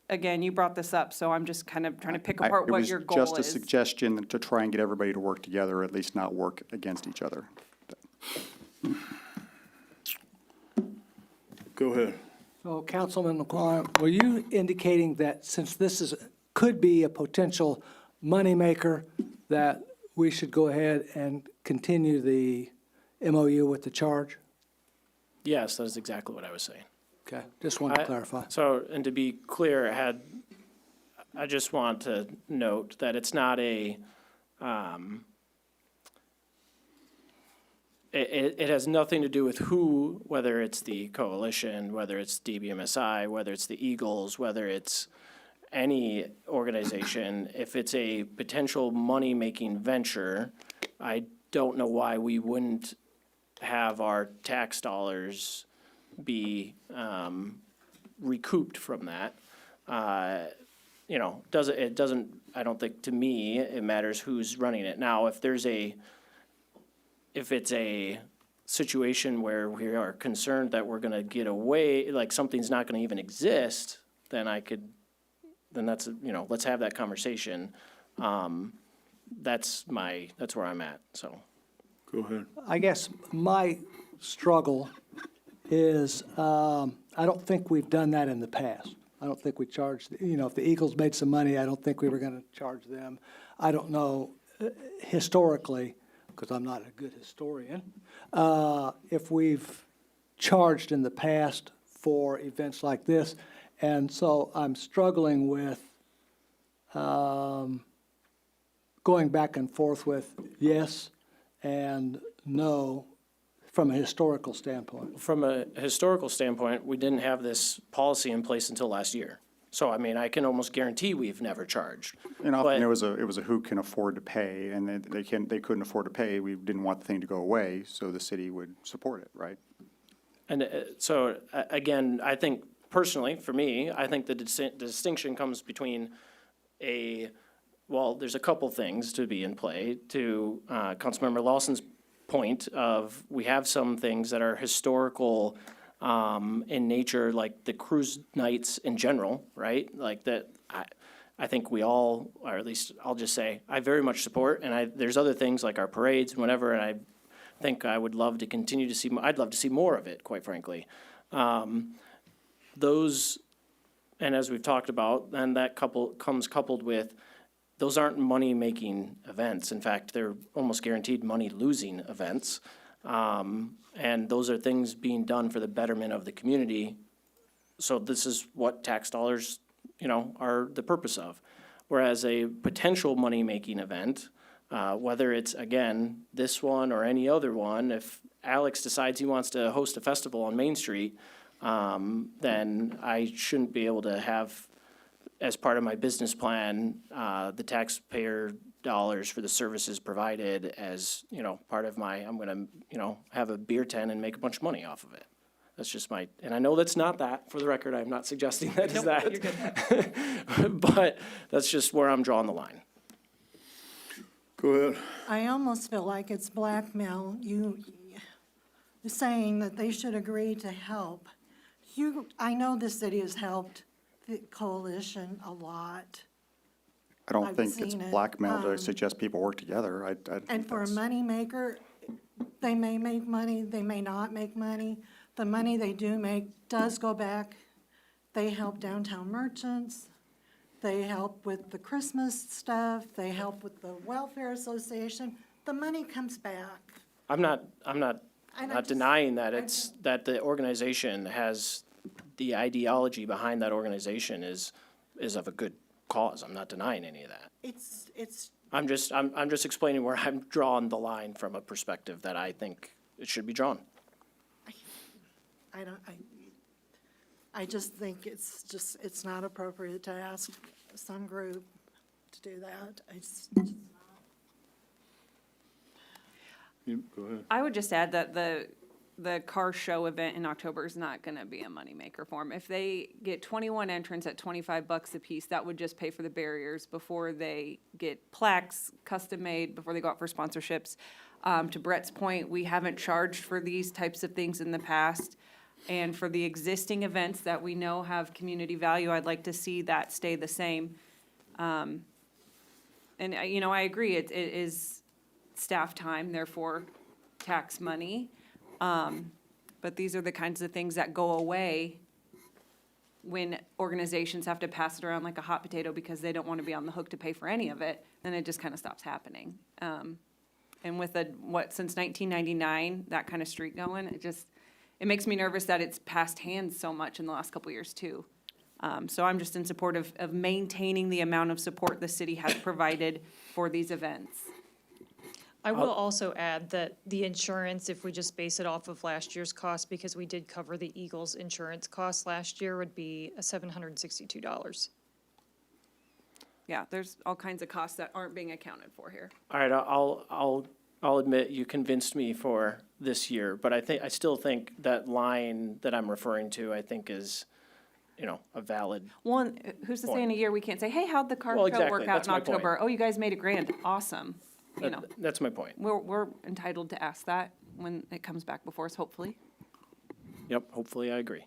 again, you brought this up, so I'm just kind of trying to pick apart what your goal is. It was just a suggestion to try and get everybody to work together, or at least not work against each other. Go ahead. So Councilman McQuarrie, were you indicating that since this could be a potential moneymaker, that we should go ahead and continue the MOU with the charge? Yes, that is exactly what I was saying. Okay, just wanted to clarify. So, and to be clear, I just want to note that it's not it has nothing to do with whether it's the coalition, whether it's DBMSI, whether it's the Eagles, whether it's any organization. If it's a potential money-making venture, I don't know why we wouldn't have our tax dollars be recouped from that. It doesn't, I don't think, to me, it matters who's running it. Now, if it's a situation where we are concerned that we're gonna get away, like something's not gonna even exist, then that's, let's have that conversation. That's where I'm at, so. Go ahead. I guess my struggle is, I don't think we've done that in the past. I don't think we charged, if the Eagles made some money, I don't think we were gonna charge them. I don't know historically, because I'm not a good historian, if we've charged in the past for events like this. And so I'm struggling with going back and forth with yes and no from a historical standpoint. From a historical standpoint, we didn't have this policy in place until last year. So, I mean, I can almost guarantee we've never charged. And often But- it was a who can afford to pay, and they couldn't afford to pay. We didn't want the thing to go away, so the city would support it, right? And again, I think personally, for me, I think the distinction comes between well, there's a couple things to be in play. To Councilmember Lawson's point of, we have some things that are historical in nature, like the cruise nights in general, right? Like that, I think we all, or at least I'll just say, I very much support, and there's other things like our parades and whatever, and I think I would love to continue to see, I'd love to see more of it, quite frankly. Those, and as we've talked about, and that comes coupled with, those aren't money-making events. In fact, they're almost guaranteed money-losing events. And those are things being done for the betterment of the community. So this is what tax dollars, are the purpose of. Whereas a potential money-making event, whether it's, again, this one or any other one, if Alex decides he wants to host a festival on Main Street, then I shouldn't be able to have, as part of my business plan, the taxpayer dollars for the services provided as, part of my, I'm gonna, have a beer tent and make a bunch of money off of it. That's just and I know that's not that, for the record, I'm not suggesting that is that. You're good. But that's just where I'm drawing the line. Go ahead. I almost feel like it's blackmail, you saying that they should agree to help. I know the city has helped the coalition a lot, I don't I've think it's seen it. blackmail to suggest people work together. I don't and think for a that's- moneymaker, they may make money, they may not make money. The money they do make does go back. They help downtown merchants, they help with the Christmas stuff, they help with the welfare association. The money comes back. I'm not And I just- denying that that the organization has, the ideology behind that organization is of a good cause. I'm not denying any of that. It's, I'm just explaining where I'm drawing the line from a perspective that I think it should be drawn. I just think it's not appropriate to ask some group to do that. Go ahead. I would just add that the car show event in October is not gonna be a moneymaker for them. If they get 21 entrants at $25 a piece, that would just pay for the barriers before they get plaques custom-made, before they go out for sponsorships. To Brett's point, we haven't charged for these types of things in the past. And for the existing events that we know have community value, I'd like to see that stay the same. And, I agree, it is staff time, therefore tax money. But these are the kinds of things that go away when organizations have to pass it around like a hot potato because they don't want to be on the hook to pay for any of it, then it just kind of stops happening. And with since 1999, that kind of streak going, it makes me nervous that it's passed hands so much in the last couple of years too. So I'm just in support of maintaining the amount of support the city has provided for these events. I will also add that the insurance, if we just base it off of last year's cost, because we did cover the Eagles insurance cost last year, would be $762. Yeah, there's all kinds of costs that aren't being accounted for here. All right, I'll admit you convinced me for this year, but I still think that line that I'm referring to, I think is, a valid. One, who's to say in a year we can't say, hey, how'd the car Well, show exactly, work out that's in my point. October? Oh, you guys made $1,000, awesome. That's my point. We're entitled to ask that when it comes back before us, hopefully. Yep, hopefully I agree.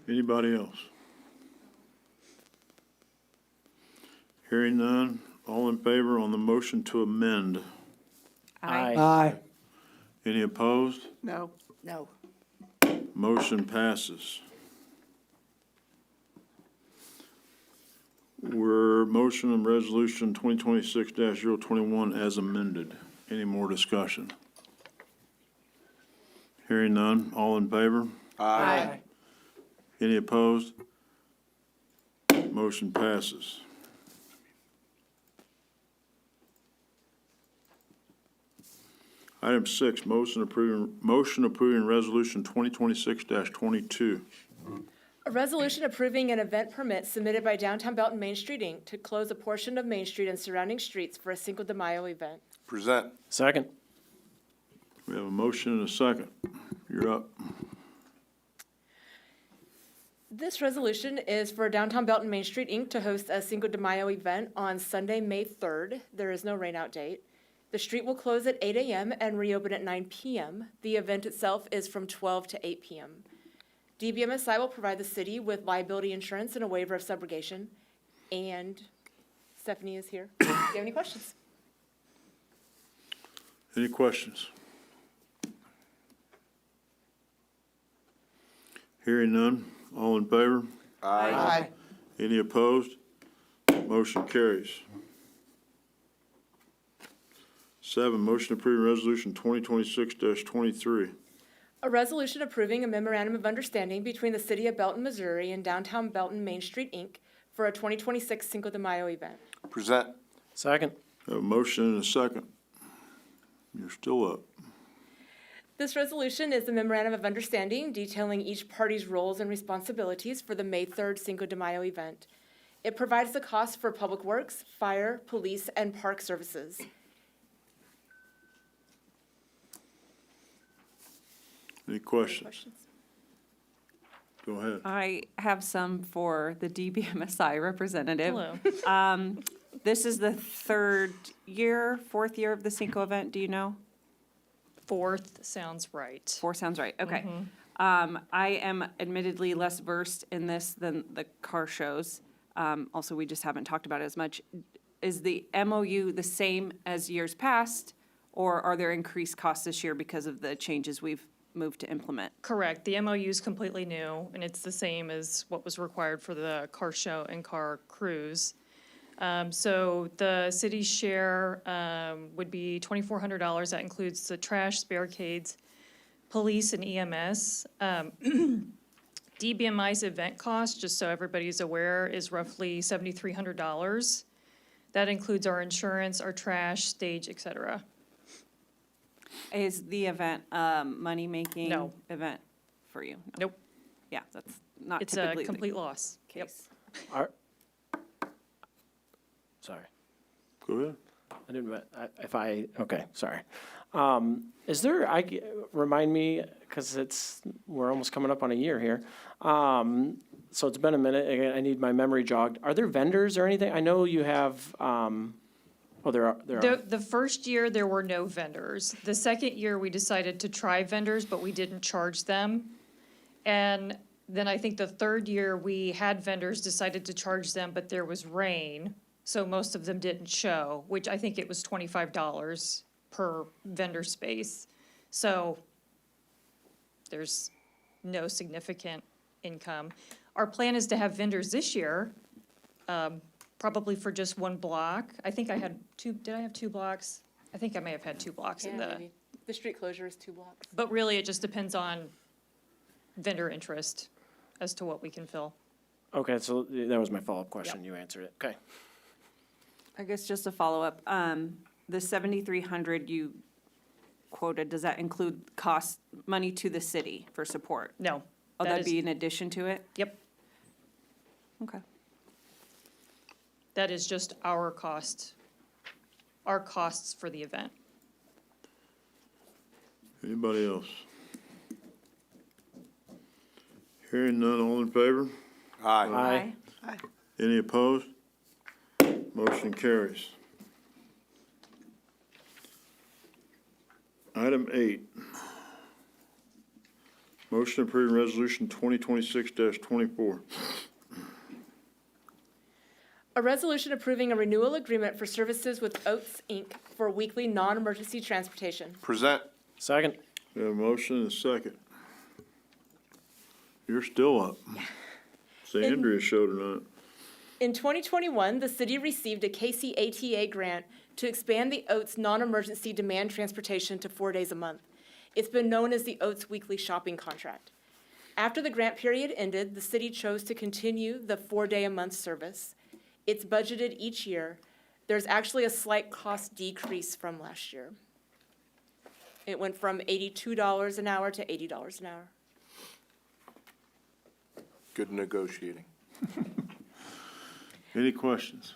Anybody else? Hearing none, all in favor on the motion to amend? Aye. Any opposed? No. Motion passes. We're motion on resolution 2026-021 as amended. Any more discussion? Hearing none, all in favor? Aye. Any opposed? Motion passes. Item 6, motion approving resolution 2026-22. A resolution approving an event permit submitted by Downtown Belton Main Street, Inc. to close a portion of Main Street and surrounding streets for a Cinco de Mayo event. Present. Second. We have a motion and a second. You're up. This resolution is for Downtown Belton Main Street, Inc. to host a Cinco de Mayo event on Sunday, May 3rd. There is no rainout date. The street will close at 8 a.m. and reopen at 9 p.m. The event itself is from 12 to 8 p.m. DBMSI will provide the city with liability insurance and a waiver of subrogation. And Stephanie is here. Do you have any questions? Any questions? Hearing none. All in favor? Aye. Any opposed? Motion carries. 7, motion approving resolution 2026-23. A resolution approving a memorandum of understanding between the City of Belton, Missouri and Downtown Belton Main Street, Inc. for a 2026 Cinco de Mayo event. Present. Second. Have a motion and a second. You're still up. This resolution is a memorandum of understanding detailing each party's roles and responsibilities for the May 3rd Cinco de Mayo event. It provides the cost for public works, fire, police, and park services. Any questions? Questions? Go ahead. I have some for the DBMSI representative. Hello. This is the fourth year of the Cinco event, do you know? Fourth sounds right. 4 sounds right, okay. I am admittedly less versed in this than the car shows. Also, we just haven't talked about it as much. Is the MOU the same as years past, or are there increased costs this year because of the changes we've moved to implement? Correct. The MOU is completely new, and it's the same as what was required for the car show and car cruise. So the city's share would be $2,400. That includes the trash, barricades, police, and EMS. DBMI's event cost, just so everybody's aware, is roughly $7,300. That includes our insurance, our trash, stage, et cetera. Is the event money-making No. event for you? No. Nope. Yeah, that's not It's a typically the complete loss. Yep. case. Sorry. Go ahead. I didn't, okay, sorry. Is there, remind me, because we're almost coming up on a year here. So it's been a minute, again, I need my memory jogged. Are there vendors or anything? I know you have, there are. The first year, there were no vendors. The second year, we decided to try vendors, but we didn't charge them. And then I think the third year, we had vendors, decided to charge them, but there was rain. So most of them didn't show, which I think it was $25 per vendor space. So there's no significant income. Our plan is to have vendors this year, probably for just one block. I think I had did I have 2 blocks? I think I may have had 2 blocks in the, The street closure is 2 blocks. but really it just depends on vendor interest as to what we can fill. Okay, so that was my follow-up question. You answered it. Okay. I guess just a follow-up, the 7,300 you quoted, does that include money to the city for support? No. Oh, that that'd is- be in addition to it? Yep, Okay. that is just our costs for the event. Anybody else? Hearing none, all in favor? Aye. Aye. Any opposed? Motion carries. Item 8. Motion approving resolution 2026-24. A resolution approving a renewal agreement for services with Oates, Inc. for weekly non-emergency transportation. Present. Second. We have a motion and a second. You're still up. Say Andrea showed or not. In 2021, the city received a KCATA grant to expand the Oates non-emergency demand transportation to 4 days a month. It's been known as the Oates Weekly Shopping Contract. After the grant period ended, the city chose to continue the 4-day-a-month service. It's budgeted each year. There's actually a slight cost decrease from last year. It went from $82 an hour to $80 an hour. Good negotiating. Any questions?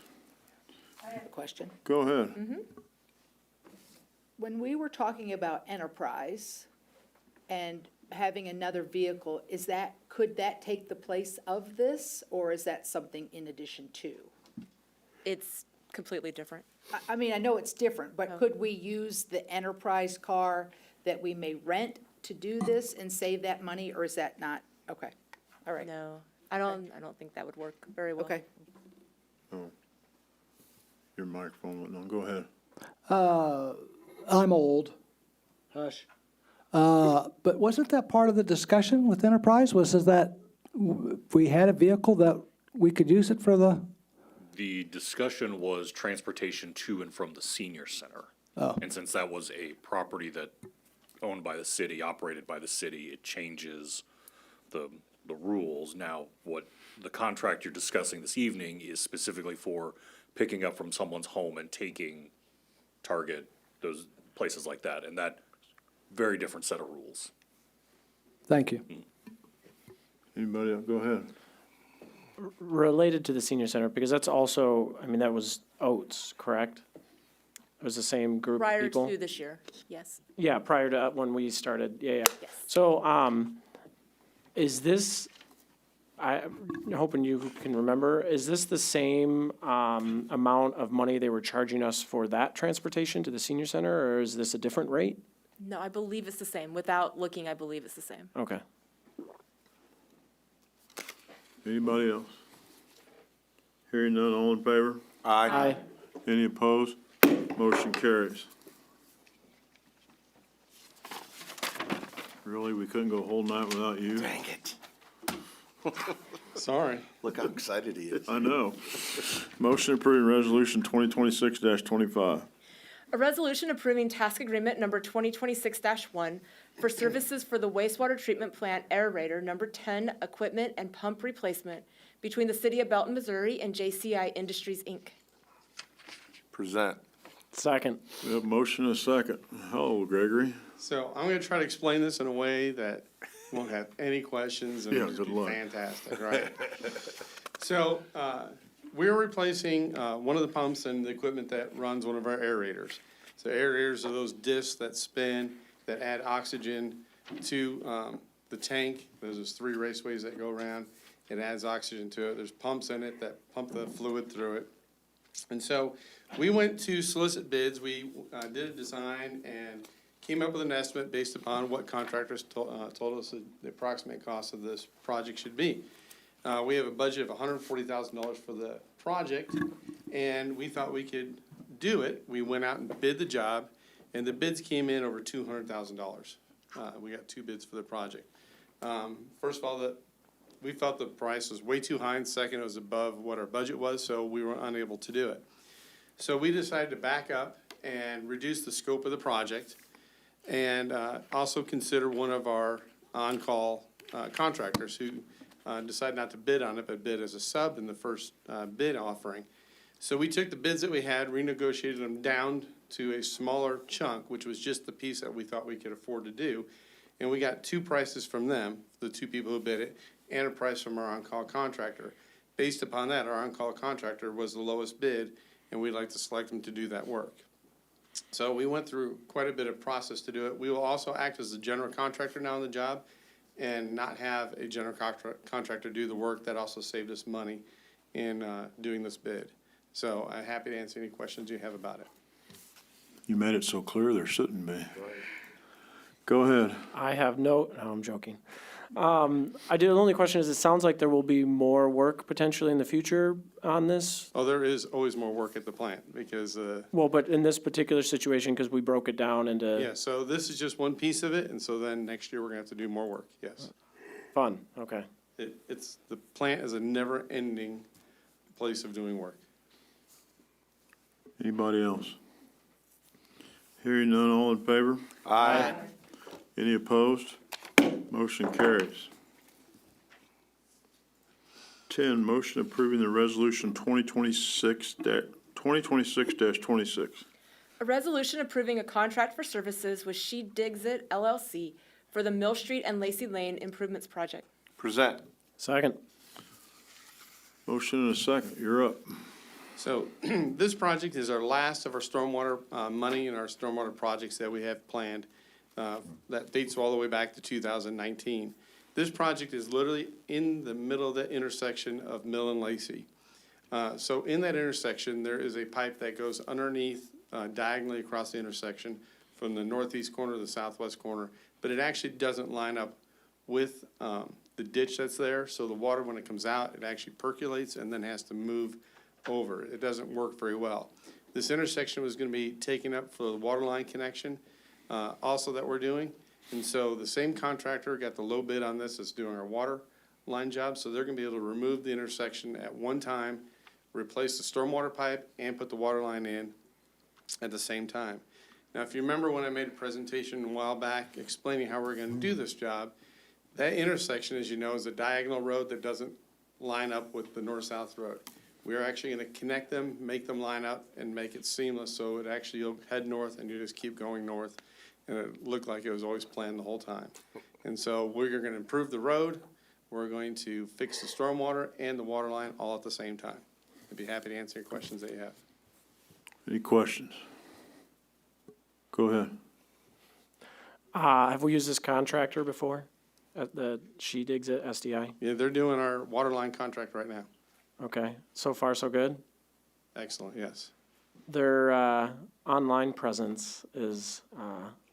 I have a question. Go ahead. When we were talking about enterprise and having another vehicle, could that take the place of this, or is that something in addition to? It's completely different. I mean, I know it's different, but could we use the enterprise car that we may rent to do this and save that money, or is that not? Okay, all right, No, I don't think that would work very well. okay. Your microphone went on. Go ahead. I'm old. Hush. But wasn't that part of the discussion with enterprise? Was that if we had a vehicle that we could use it for the? The discussion was transportation to and from the senior center. Oh. And since that was a property that owned by the city, operated by the city, it changes the rules. Now, what the contract you're discussing this evening is specifically for picking up from someone's home and taking Target, those places like that, and that very different set of rules. Thank you. Anybody else? Go ahead. Related to the senior center, because that's also, I mean, that was Oates, correct? It was the same group of Prior people? to this year, yes. Yeah, prior to when we started, yeah. Yes. So, is this, I'm hoping you can remember, is this the same, amount of money they were charging us for that transportation to the senior center, or is this a different rate? No, I believe it's the same. Without looking, I believe it's the same. Okay. Anybody else? Hearing none, all in favor? Aye. Any opposed? Motion carries. Really, we couldn't go a whole night without you? Dang it. Sorry. Look how excited he is. I know. Motion approving resolution 2026-25. A resolution approving task agreement number 2026-1 for services for the wastewater treatment plant aerator number 10 equipment and pump replacement between the City of Belton, Missouri and JCI Industries, Inc. Present. Second. We have motion and a second. Hello, Gregory. So I'm gonna try to explain this in a way that won't have any questions and Yeah, it'll just good be luck. fantastic, right? So, we're replacing, one of the pumps and the equipment that runs one of our aerators. So aerators are those discs that spin, that add oxygen to, the tank. There's 3 raceways that go around. It adds oxygen to it. There's pumps in it that pump the fluid through it. And so we went to solicit bids. We did a design and came up with an estimate based upon what contractors told us the approximate cost of this project should be. We have a budget of $140,000 for the project, and we thought we could do it. We went out and bid the job, and the bids came in over $200,000. We got 2 bids for the project. First of all, we felt the price was way too high, and second, it was above what our budget was, so we were unable to do it. So we decided to back up and reduce the scope of the project, and also consider one of our on-call contractors who decided not to bid on it, but bid as a sub in the first bid offering. So we took the bids that we had, renegotiated them down to a smaller chunk, which was just the piece that we thought we could afford to do. And we got 2 prices from them, the 2 people who bid it, and a price from our on-call contractor. Based upon that, our on-call contractor was the lowest bid, and we'd like to select them to do that work. So we went through quite a bit of process to do it. We will also act as the general contractor now on the job and not have a general contractor do the work. That also saved us money in doing this bid. So I'm happy to answer any questions you have about it. You made it so clear there shouldn't be. Go ahead. I have no, I'm joking. The only question is, it sounds like there will be more work potentially in the future on this. Oh, there is always more work at the plant because, Well, but in this particular situation, because we broke it down into. yeah, so this is just one piece of it. And so then next year we're gonna have to do more work, yes. Fun, okay. The plant is a never-ending place of doing work. Anybody else? Hearing none, all in favor? Aye. Any opposed? Motion carries. 10, motion approving the resolution 2026-26. A resolution approving a contract for services with She Digs It LLC for the Mill Street and Lacey Lane Improvements Project. Present. Second. Motion and a second. You're up. So this project is our last of our stormwater money and our stormwater projects that we have planned. That dates all the way back to 2019. This project is literally in the middle of the intersection of Mill and Lacey. So in that intersection, there is a pipe that goes underneath, diagonally across the intersection from the northeast corner to the southwest corner, but it actually doesn't line up with the ditch that's there. So the water, when it comes out, it actually percolates and then has to move over. It doesn't work very well. This intersection was gonna be taken up for the water line connection, also that we're doing. And so the same contractor got the low bid on this as doing our water line job, so they're gonna be able to remove the intersection at one time, replace the stormwater pipe, and put the water line in at the same time. Now, if you remember when I made a presentation a while back explaining how we're gonna do this job, that intersection, as you know, is a diagonal road that doesn't line up with the north-south road. We are actually gonna connect them, make them line up, and make it seamless, so it actually, you'll head north and you just keep going north. And it looked like it was always planned the whole time. And so we're gonna improve the road, we're going to fix the stormwater and the water line all at the same time. I'd be happy to answer your questions that you have. Any questions? Go ahead. Have we used this contractor before? At the She Digs It SDI? Yeah, they're doing our water line contract right now. Okay, so far so good? Excellent, yes. Their online presence is,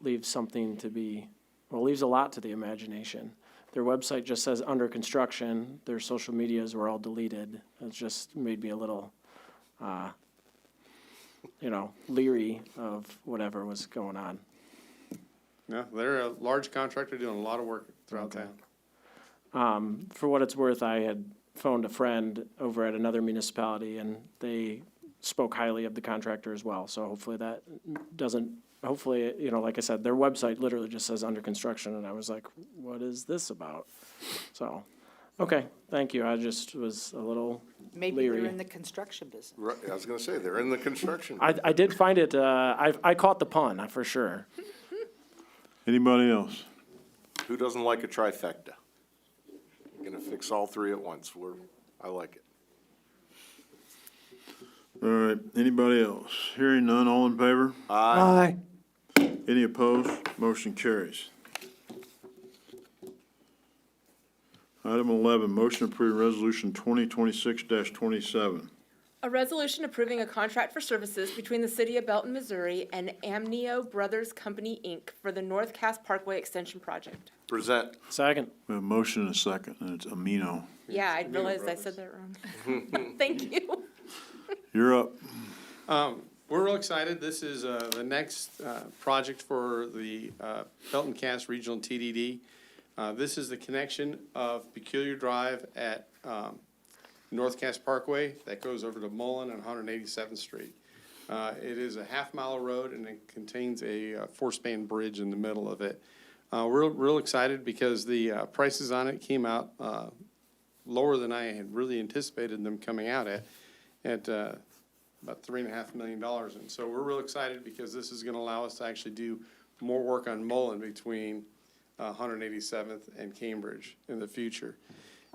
leaves something to be, well, leaves a lot to the imagination. Their website just says under construction, their social medias were all deleted. It just made me a little, leery of whatever was going on. No, they're a large contractor doing a lot of work throughout town. For what it's worth, I had phoned a friend over at another municipality, and they spoke highly of the contractor as well. So hopefully that doesn't, hopefully, like I said, their website literally just says under construction, and I was like, what is this about? So, okay, thank you. I just was a little Maybe leery. they're in the construction business. Right, I was gonna say, they're in the construction. I did find it, I caught the pun, for sure. Anybody else? Who doesn't like a trifecta? We're gonna fix all three at once. I like it. All right, anybody else? Hearing none, all in favor? Aye. Any opposed? Motion carries. Item 11, motion approving resolution 2026-27. A resolution approving a contract for services between the City of Belton, Missouri and Amnio Brothers Company, Inc. for the North Cass Parkway Extension Project. Present. Second. We have a motion and a second, and it's Amino. Yeah, I realized I said that wrong. Thank you. You're up. We're real excited. This is the next project for the Belton Cass Regional TDD. This is the connection of Peculiar Drive at North Cass Parkway that goes over to Mullen and 187th Street. It is a half-mile road, and it contains a four-span bridge in the middle of it. We're real excited because the prices on it came out lower than I had really anticipated them coming out at about $3.5 million. And so we're real excited because this is gonna allow us to actually do more work on Mullen between 187th and Cambridge in the future.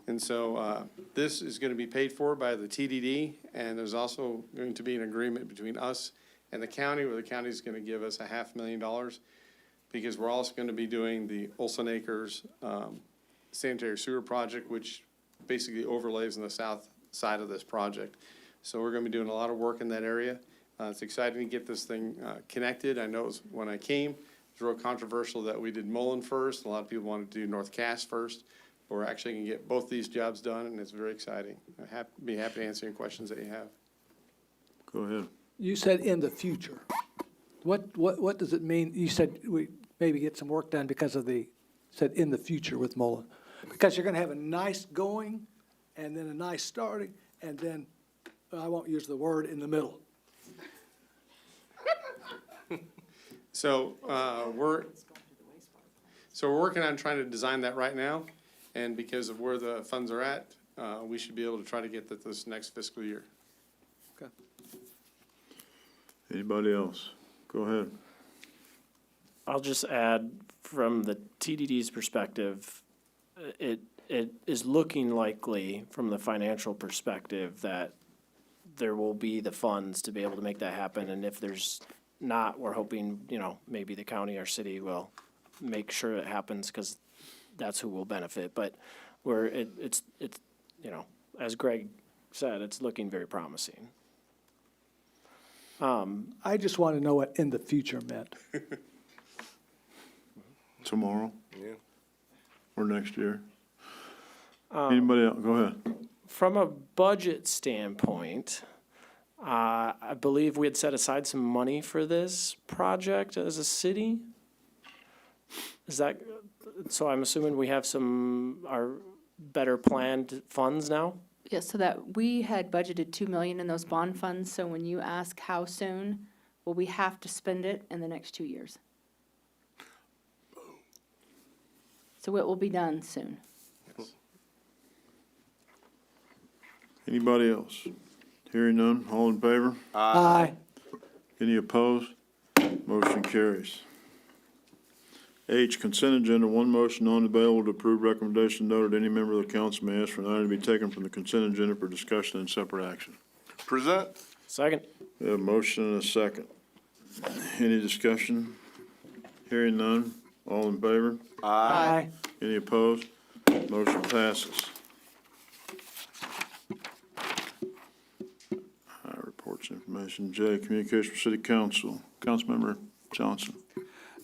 And so this is gonna be paid for by the TDD, and there's also going to be an agreement between us and the county, where the county is gonna give us $500,000, because we're also gonna be doing the Olson Acres sanitary sewer project, which basically overlays on the south side of this project. So we're gonna be doing a lot of work in that area. It's exciting to get this thing connected. I know it was, when I came, it was real controversial that we did Mullen first. A lot of people wanted to do North Cass first. But we're actually gonna get both these jobs done, and it's very exciting. Be happy to answer any questions that you have. Go ahead. You said in the future. What does it mean? You said we maybe get some work done because of said in the future with Mullen. Because you're gonna have a nice going, and then a nice starting, and then, I won't use the word, in the middle. So, we're working on trying to design that right now, and because of where the funds are at, we should be able to try to get that this next fiscal year. Anybody else? Go ahead. I'll just add, from the TDD's perspective, it is looking likely from the financial perspective that there will be the funds to be able to make that happen. And if there's not, we're hoping, maybe the county or city will make sure it happens, because that's who will benefit. But it's as Greg said, it's looking very promising. I just want to know what in the future meant. Tomorrow Yeah. or next year? Anybody else? Go ahead. From a budget standpoint, I believe we had set aside some money for this project as a city. Is that, so I'm assuming we have our better planned funds now? Yes, so that we had budgeted 2 million in those bond funds, so when you ask how soon, well, we have to spend it in the next 2 years. So it will be done soon. Anybody else? Hearing none, all in favor? Aye. Any opposed? Motion carries. H, consent agenda, one motion non-debatable to approve recommendation noted. Any member of the council may ask for an item to be taken from the consent agenda for discussion and separate action. Present. Second. We have a motion and a second. Any discussion? Hearing none, all in favor? Aye. Any opposed? Motion passes. Reports, information. J, communication from city council. Councilmember Johnson.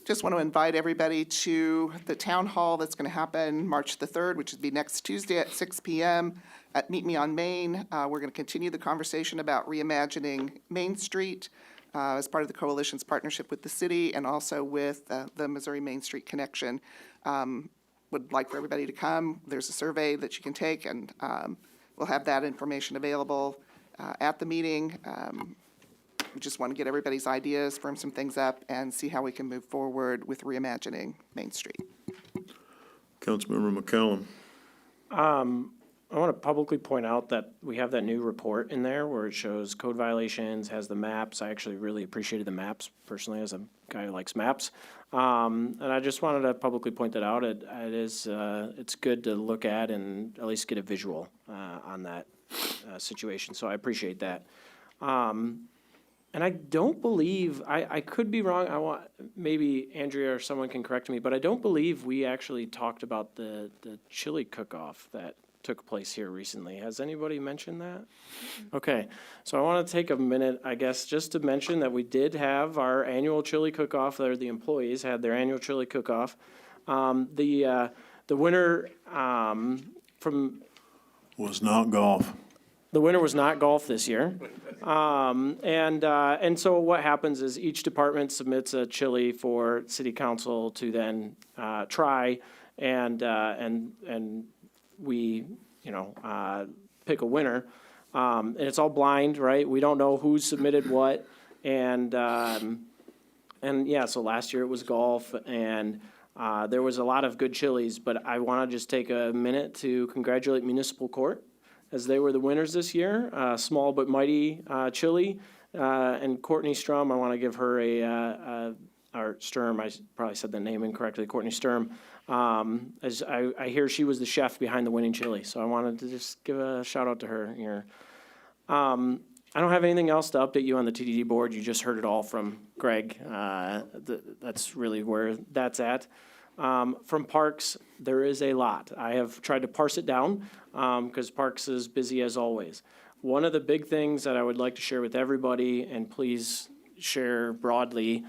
Just want to invite everybody to the town hall that's going to happen March the 3rd, which would be next Tuesday at 6 p.m. at Meet Me on Main. We're going to continue the conversation about reimagining Main Street as part of the coalition's partnership with the city and also with the Missouri Main Street Connection. Would like for everybody to come. There's a survey that you can take, and we'll have that information available at the meeting. We just want to get everybody's ideas, firm some things up, and see how we can move forward with reimagining Main Street. Councilmember McCallum. I want to publicly point out that we have that new report in there where it shows code violations, has the maps. I actually really appreciated the maps personally as a guy who likes maps. And I just wanted to publicly point that out. It's good to look at and at least get a visual on that situation. So I appreciate that. And I don't believe, I could be wrong, maybe Andrea or someone can correct me, but I don't believe we actually talked about the chili cook-off that took place here recently. Has anybody mentioned that? Okay, so I want to take a minute, I guess, just to mention that we did have our annual chili cook-off, or the employees had their annual chili cook-off. The winner from... Was not golf. The winner was not golf this year. And so what happens is each department submits a chili for city council to then try, and we, pick a winner. And it's all blind, right? We don't know who submitted what. And yeah, so last year it was golf, and there was a lot of good chilies, but I want to just take a minute to congratulate Municipal Court, as they were the winners this year. Small but Mighty Chili, and Courtney Strum, I want to give her or Sturm, I probably said the name incorrectly, Courtney Sturm. As I hear she was the chef behind the winning chili, so I wanted to just give a shout out to her here. I don't have anything else to update you on the TDD board. You just heard it all from Greg. That's really where that's at. From Parks, there is a lot. I have tried to parse it down because Parks is busy as always. One of the big things that I would like to share with everybody, and please share broadly,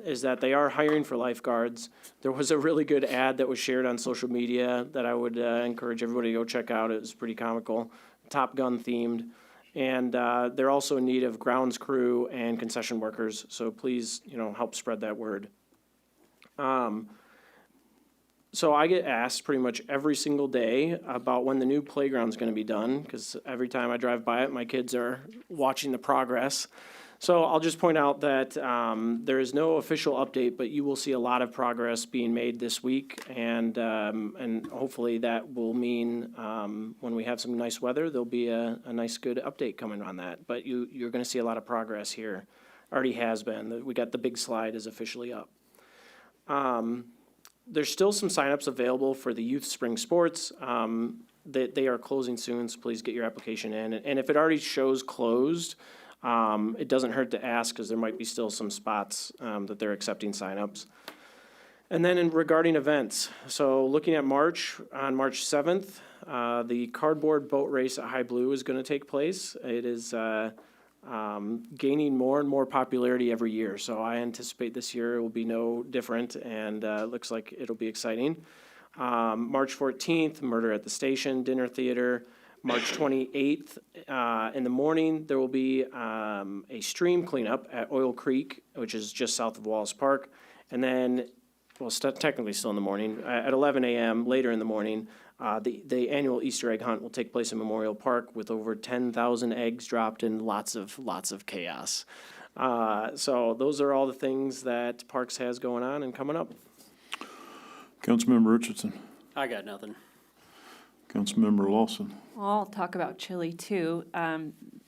is that they are hiring for lifeguards. There was a really good ad that was shared on social media that I would encourage everybody to go check out. It was pretty comical, Top Gun themed. And they're also in need of grounds crew and concession workers, so please, help spread that word. So I get asked pretty much every single day about when the new playground's going to be done, because every time I drive by it, my kids are watching the progress. So I'll just point out that there is no official update, but you will see a lot of progress being made this week, and hopefully that will mean when we have some nice weather, there'll be a nice, good update coming on that. But you're going to see a lot of progress here already has been. We got the big slide is officially up. There's still some signups available for the youth spring sports. They are closing soon, so please get your application in. And if it already shows closed, it doesn't hurt to ask, because there might be still some spots that they're accepting signups. And then regarding events, so looking at March, on March 7th, the cardboard boat race at High Blue is going to take place. It is gaining more and more popularity every year, so I anticipate this year it will be no different, and it looks like it'll be exciting. March 14th, Murder at the Station Dinner Theater. March 28th, in the morning, there will be a stream cleanup at Oil Creek, which is just south of Wallace Park. And then, well, technically still in the morning, at 11 a.m., later in the morning, the annual Easter egg hunt will take place in Memorial Park with over 10,000 eggs dropped and lots of chaos. So those are all the things that Parks has going on and coming up. Councilmember Richardson. I got nothing. Councilmember Lawson. Well, I'll talk about chili too.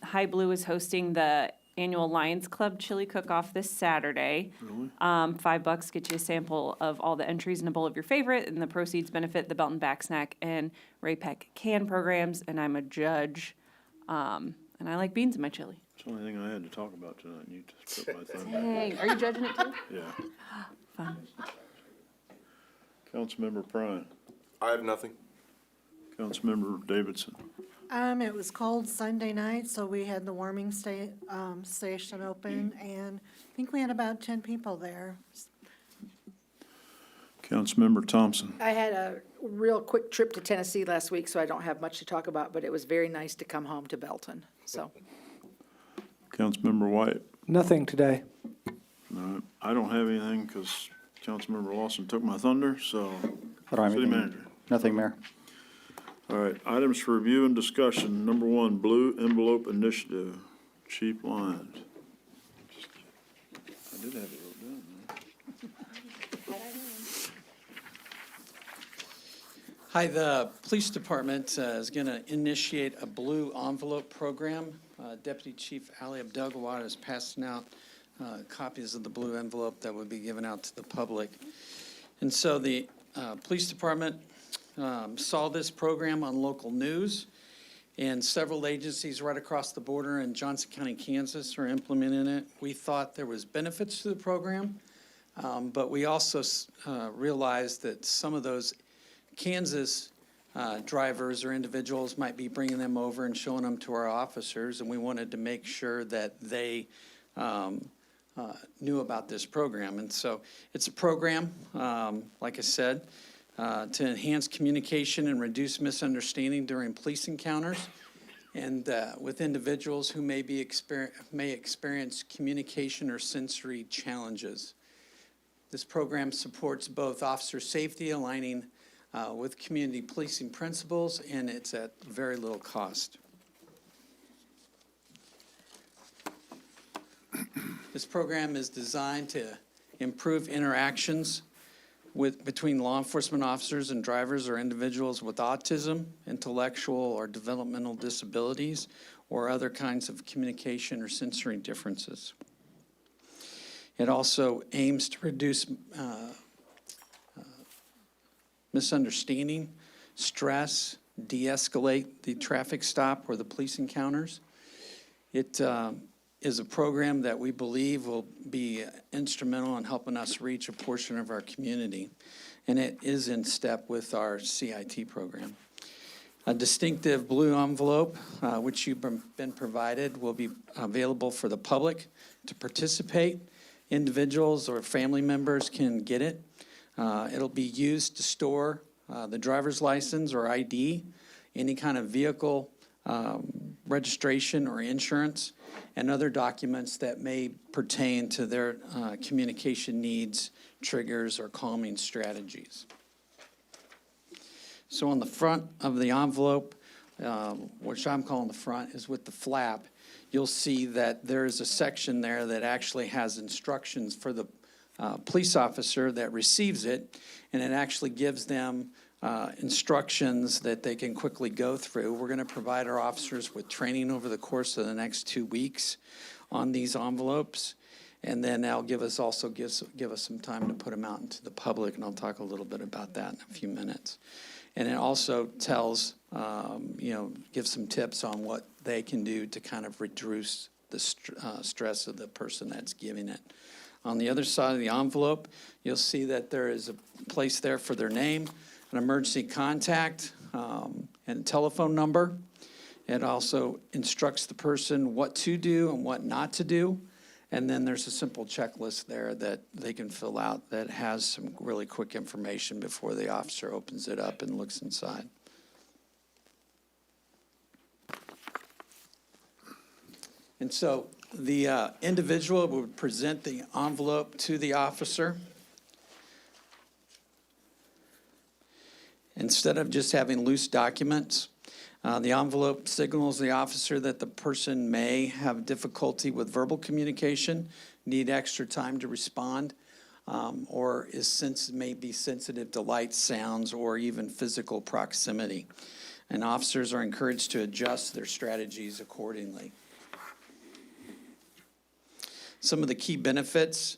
High Blue is hosting the annual Lions Club Chili Cook-Off this Saturday. Really? $5 gets you a sample of all the entries in a bowl of your favorite, and the proceeds benefit the Belton Back Snack and Ray Peck can programs. And I'm a judge, and I like beans in my chili. It's the only thing I had to talk about tonight, and you just took my thunder. Hey, are you judging it too? Yeah. Fun. Councilmember Prine. I have nothing. Councilmember Davidson. It was cold Sunday night, so we had the warming station open, and I think we had about 10 people there. Councilmember Thompson. I had a real quick trip to Tennessee last week, so I don't have much to talk about, but it was very nice to come home to Belton, so. Councilmember White. Nothing today. No, I don't have anything because Councilmember Lawson took my thunder, so. I don't have City anything. Manager. Nothing, Mayor. All right, items for review and discussion. Number 1, Blue Envelope Initiative, Chief Lyons. I did have it wrote down, man. Hi, the police department is going to initiate a blue envelope program. Deputy Chief Ali Abdelgawad is passing out copies of the blue envelope that will be given out to the public. And so the police department saw this program on local news, and several agencies right across the border in Johnson County, Kansas are implementing it. We thought there was benefits to the program, but we also realized that some of those Kansas drivers or individuals might be bringing them over and showing them to our officers, and we wanted to make sure that they knew about this program. And so it's a program, like I said, to enhance communication and reduce misunderstanding during police encounters, and with individuals who may experience communication or sensory challenges. This program supports both officer safety, aligning with community policing principles, and it's at very little cost. This program is designed to improve interactions between law enforcement officers and drivers or individuals with autism, intellectual or developmental disabilities, or other kinds of communication or sensory differences. It also aims to reduce misunderstanding, stress, de-escalate the traffic stop or the police encounters. It is a program that we believe will be instrumental in helping us reach a portion of our community, and it is in step with our CIT program. A distinctive blue envelope, which you've been provided, will be available for the public to participate. Individuals or family members can get it. It'll be used to store the driver's license or ID, any kind of vehicle registration or insurance, and other documents that may pertain to their communication needs, triggers, or calming strategies. So on the front of the envelope, which I'm calling the front, is with the flap, you'll see that there is a section there that actually has instructions for the police officer that receives it, and it actually gives them instructions that they can quickly go through. We're going to provide our officers with training over the course of the next 2 weeks on these envelopes. And then that'll give us some time to put them out into the public, and I'll talk a little bit about that in a few minutes. And it also tells, gives some tips on what they can do to kind of reduce the stress of the person that's giving it. On the other side of the envelope, you'll see that there is a place there for their name, an emergency contact, and a telephone number. It also instructs the person what to do and what not to do. And then there's a simple checklist there that they can fill out that has some really quick information before the officer opens it up and looks inside. And so the individual would present the envelope to the officer. Instead of just having loose documents, the envelope signals the officer that the person may have difficulty with verbal communication, need extra time to respond, or may be sensitive to light, sounds, or even physical proximity. And officers are encouraged to adjust their strategies accordingly. Some of the key benefits,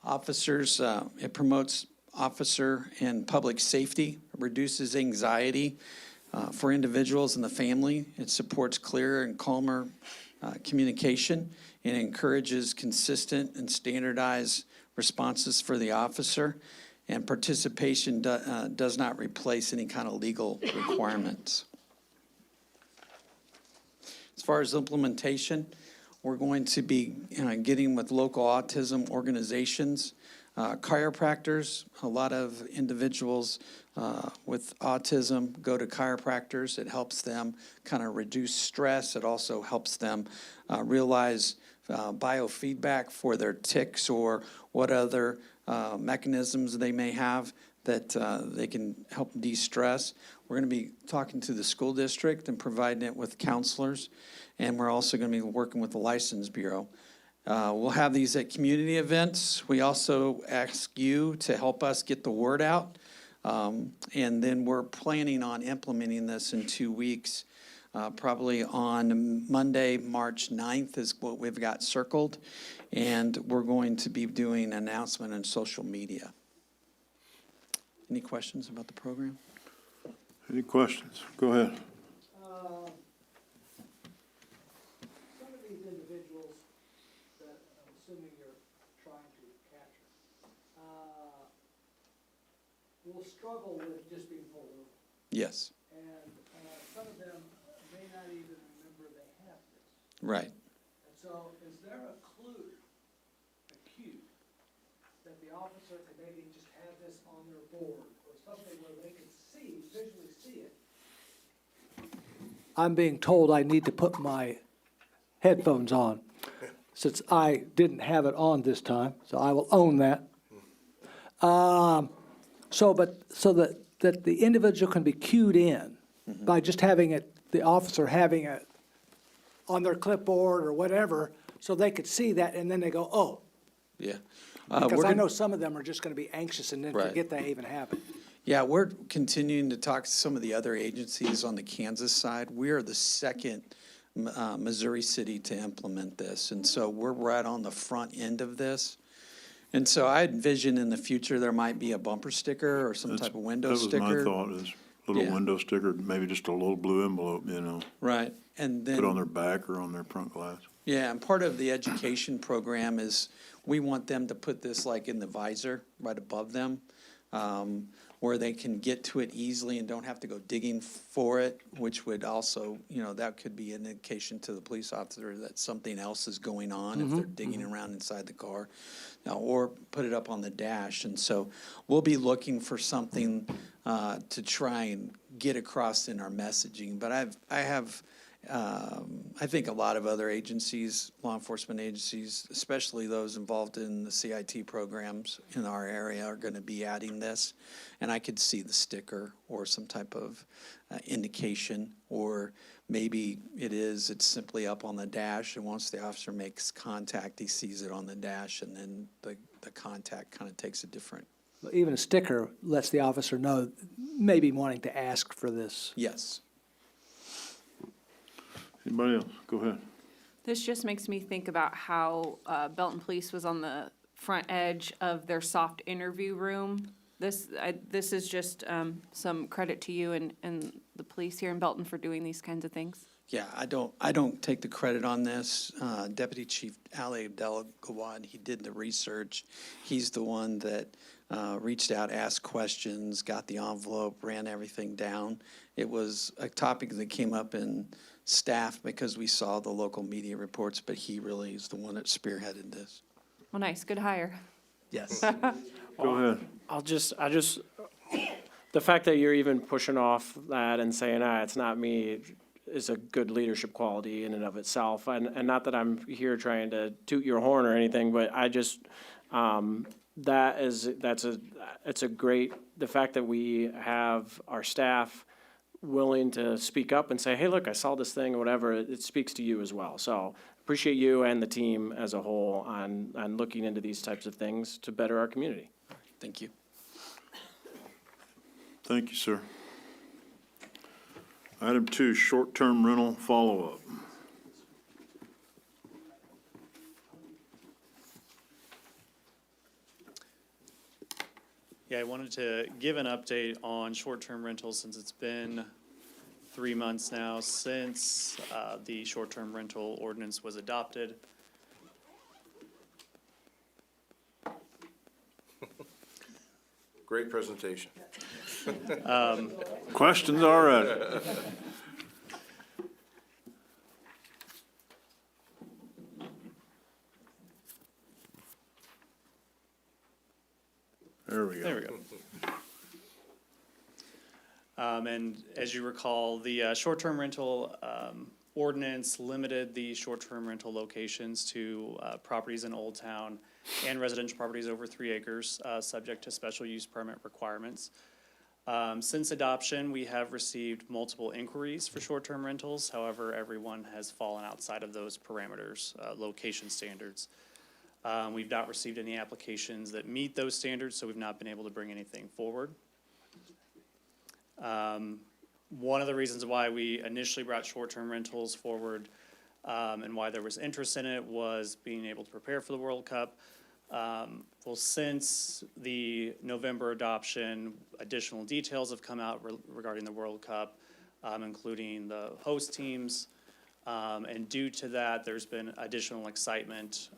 officers, it promotes officer and public safety, reduces anxiety for individuals and the family. It supports clearer and calmer communication, and encourages consistent and standardized responses for the officer. And participation does not replace any kind of legal requirements. As far as implementation, we're going to be getting with local autism organizations, chiropractors. A lot of individuals with autism go to chiropractors. It helps them kind of reduce stress. It also helps them realize biofeedback for their tics or what other mechanisms they may have that they can help de-stress. We're going to be talking to the school district and providing it with counselors, and we're also going to be working with the License Bureau. We'll have these at community events. We also ask you to help us get the word out, and then we're planning on implementing this in 2 weeks. Probably on Monday, March 9th is what we've got circled, and we're going to be doing an announcement on social media. Any questions about the program? Any questions? Go ahead. Some of these individuals that I'm assuming you're trying to capture, will struggle with just being pulled over. Yes, And some of them may not even remember they have this. right. And so is there a clue, a cue, that the officer could maybe just have this on their board or something where they could visually see it? I'm being told I need to put my headphones on, since I didn't have it on this time, so I will own that. So that the individual can be cued in by just having it, the officer having it on their clipboard or whatever, so they could see that, and then they go, oh. Yeah. Because I know some of them are just gonna be anxious and then Right. forget they even have it. Yeah, we're continuing to talk to some of the other agencies on the Kansas side. We are the second Missouri city to implement this, and so we're right on the front end of this. And so I envision in the future, there might be a bumper sticker or some type of window sticker. That was my thought, is a little Yeah. window sticker, maybe just a little blue envelope, Right, and then. put on their back or on their front glass. Yeah, and part of the education program is we want them to put this like in the visor right above them, where they can get to it easily and don't have to go digging for it, which would also, that could be an indication to the police officer that something else is going on if they're digging around inside the car, or put it up on the dash. And so we'll be looking for something to try and get across in our messaging. But I think a lot of other agencies, law enforcement agencies, especially those involved in the CIT programs in our area, are going to be adding this. And I could see the sticker or some type of indication, or maybe it's simply up on the dash, and once the officer makes contact, he sees it on the dash, and then the contact kind of takes a different. Even a sticker lets the officer know, maybe wanting to ask for this. Yes. Anybody else? Go ahead. This just makes me think about how Belton Police was on the front edge of their soft interview room. This is just some credit to you and the police here in Belton for doing these kinds of things. Yeah, I don't take the credit on this. Deputy Chief Ali Abdelgawad, he did the research. He's the one that reached out, asked questions, got the envelope, ran everything down. It was a topic that came up in staff because we saw the local media reports, but he really is the one that spearheaded this. Well, nice, good hire. Yes. Go ahead. The fact that you're even pushing off that and saying, it's not me, is a good leadership quality in and of itself. And not that I'm here trying to toot your horn or anything, but I just, it's a great, the fact that we have our staff willing to speak up and say, hey, look, I saw this thing or whatever, it speaks to you as well. So appreciate you and the team as a whole on looking into these types of things to better our community. Thank you. Thank you, sir. Item 2, short-term rental follow-up. Yeah, I wanted to give an update on short-term rentals since it's been 3 months now since the short-term rental ordinance was adopted. Great presentation. Questions already. There we go. There we go. And as you recall, the short-term rental ordinance limited the short-term rental locations to properties in Old Town and residential properties over 3 acres, subject to special use permit requirements. Since adoption, we have received multiple inquiries for short-term rentals. However, everyone has fallen outside of those parameters, location standards. We've not received any applications that meet those standards, so we've not been able to bring anything forward. One of the reasons why we initially brought short-term rentals forward and why there was interest in it was being able to prepare for the World Cup. Well, since the November adoption, additional details have come out regarding the World Cup, including the host teams. And due to that, there's been additional excitement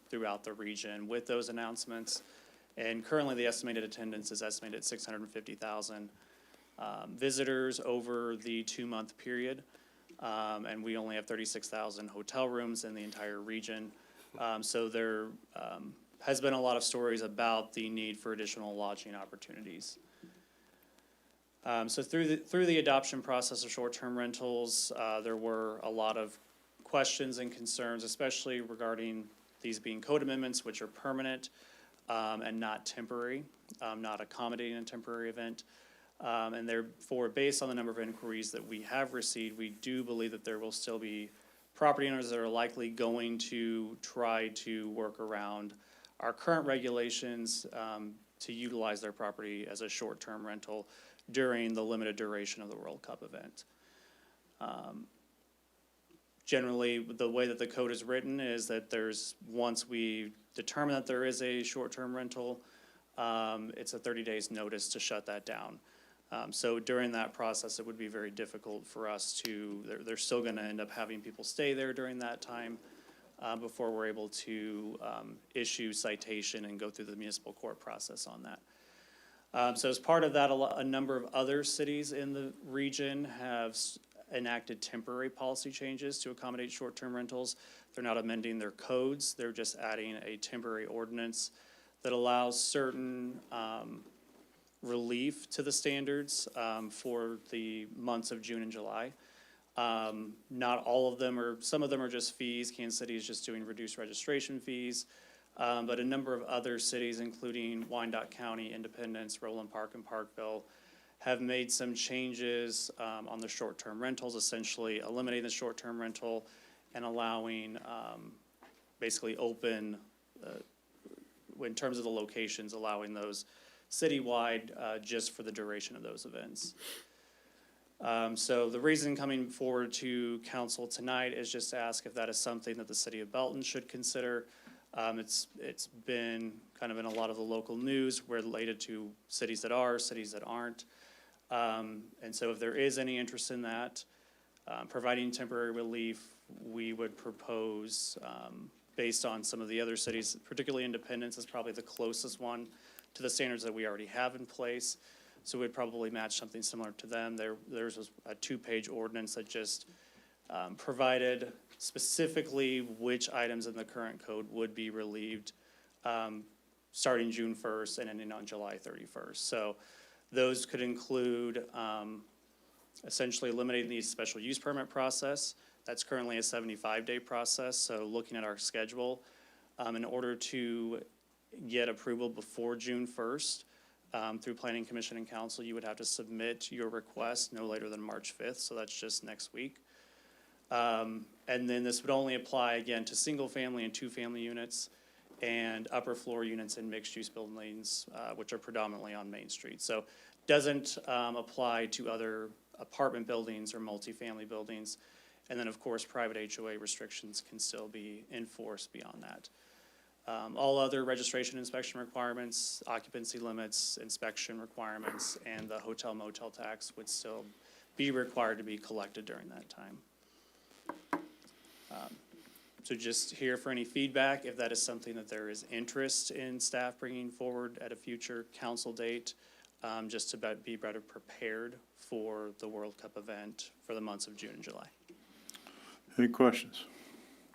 throughout the region with those announcements. And currently, the estimated attendance is estimated at 650,000 visitors over the 2-month period. And we only have 36,000 hotel rooms in the entire region. So there has been a lot of stories about the need for additional lodging opportunities. So through the adoption process of short-term rentals, there were a lot of questions and concerns, especially regarding these being code amendments, which are permanent and not temporary, not accommodating a temporary event. And therefore, based on the number of inquiries that we have received, we do believe that there will still be property owners that are likely going to try to work around our current regulations to utilize their property as a short-term rental during the limited duration of the World Cup event. Generally, the way that the code is written is that once we determine that there is a short-term rental, it's a 30 days notice to shut that down. So during that process, it would be very difficult for us they're still gonna end up having people stay there during that time before we're able to issue citation and go through the municipal court process on that. So as part of that, a number of other cities in the region have enacted temporary policy changes to accommodate short-term rentals. They're not amending their codes, they're just adding a temporary ordinance that allows certain relief to the standards for the months of June and July. Not all of them some of them are just fees. Kansas City is just doing reduced registration fees. But a number of other cities, including Wyandotte County, Independence, Roland Park, and Parkville, have made some changes on the short-term rentals, essentially eliminating the short-term rental and allowing basically open, in terms of the locations, allowing those citywide just for the duration of those events. So the reason coming forward to council tonight is just to ask if that is something that the city of Belton should consider. It's been kind of in a lot of the local news related to cities that are, cities that aren't. And so if there is any interest in that, providing temporary relief, we would propose, based on some of the other cities, particularly Independence is probably the closest one to the standards that we already have in place. So we'd probably match something similar to them. There's a two-page ordinance that just provided specifically which items in the current code would be relieved starting June 1st and ending on July 31st. So those could include essentially eliminating the special use permit process. That's currently a 75-day process. So looking at our schedule, in order to get approval before June 1st, through Planning Commission and Council, you would have to submit your request no later than March 5th, so that's just next week. And then this would only apply, again, to single-family and two-family units and upper floor units in mixed-use buildings, which are predominantly on Main Street. So doesn't apply to other apartment buildings or multifamily buildings. And then, of course, private HOA restrictions can still be enforced beyond that. All other registration inspection requirements, occupancy limits, inspection requirements, and the hotel motel tax would still be required to be collected during that time. So just here for any feedback, if that is something that there is interest in staff bringing forward at a future council date, just to be better prepared for the World Cup event for the months of June and July. Any questions?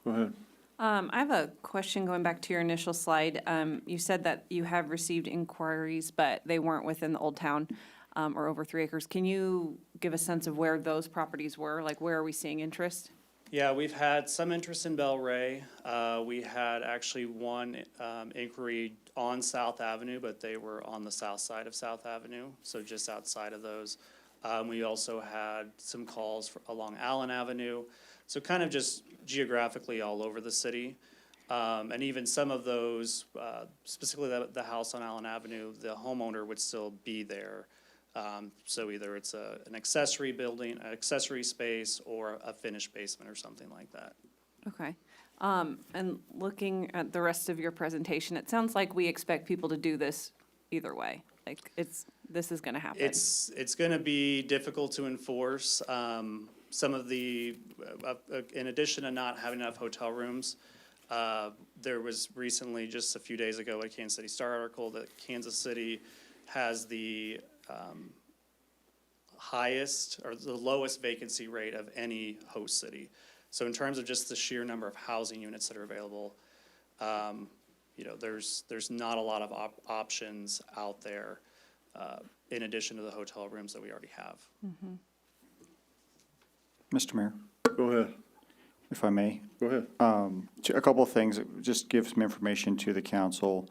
Go ahead. I have a question going back to your initial slide. You said that you have received inquiries, but they weren't within the Old Town or over 3 acres. Can you give a sense of where those properties were? Like, where are we seeing interest? Yeah, we've had some interest in Bel-Ray. We had actually one inquiry on South Avenue, but they were on the south side of South Avenue, so just outside of those. We also had some calls along Allen Avenue, so kind of just geographically all over the city. And even some of those, specifically the house on Allen Avenue, the homeowner would still be there. So either it's an accessory building, an accessory space, or a finished basement or something like that. Okay. And looking at the rest of your presentation, it sounds like we expect people to do this either way. Like, this is gonna happen. It's gonna be difficult to enforce. Some of the, in addition to not having enough hotel rooms, there was recently, just a few days ago, a Kansas City Star article that Kansas City has the highest or the lowest vacancy rate of any host city. So in terms of just the sheer number of housing units that are available, you know, there's not a lot of options out there in addition to the hotel rooms that we already have. Mm-hmm. Mr. Mayor, Go ahead. if I may. Go ahead. A couple of things, just give some information to the council.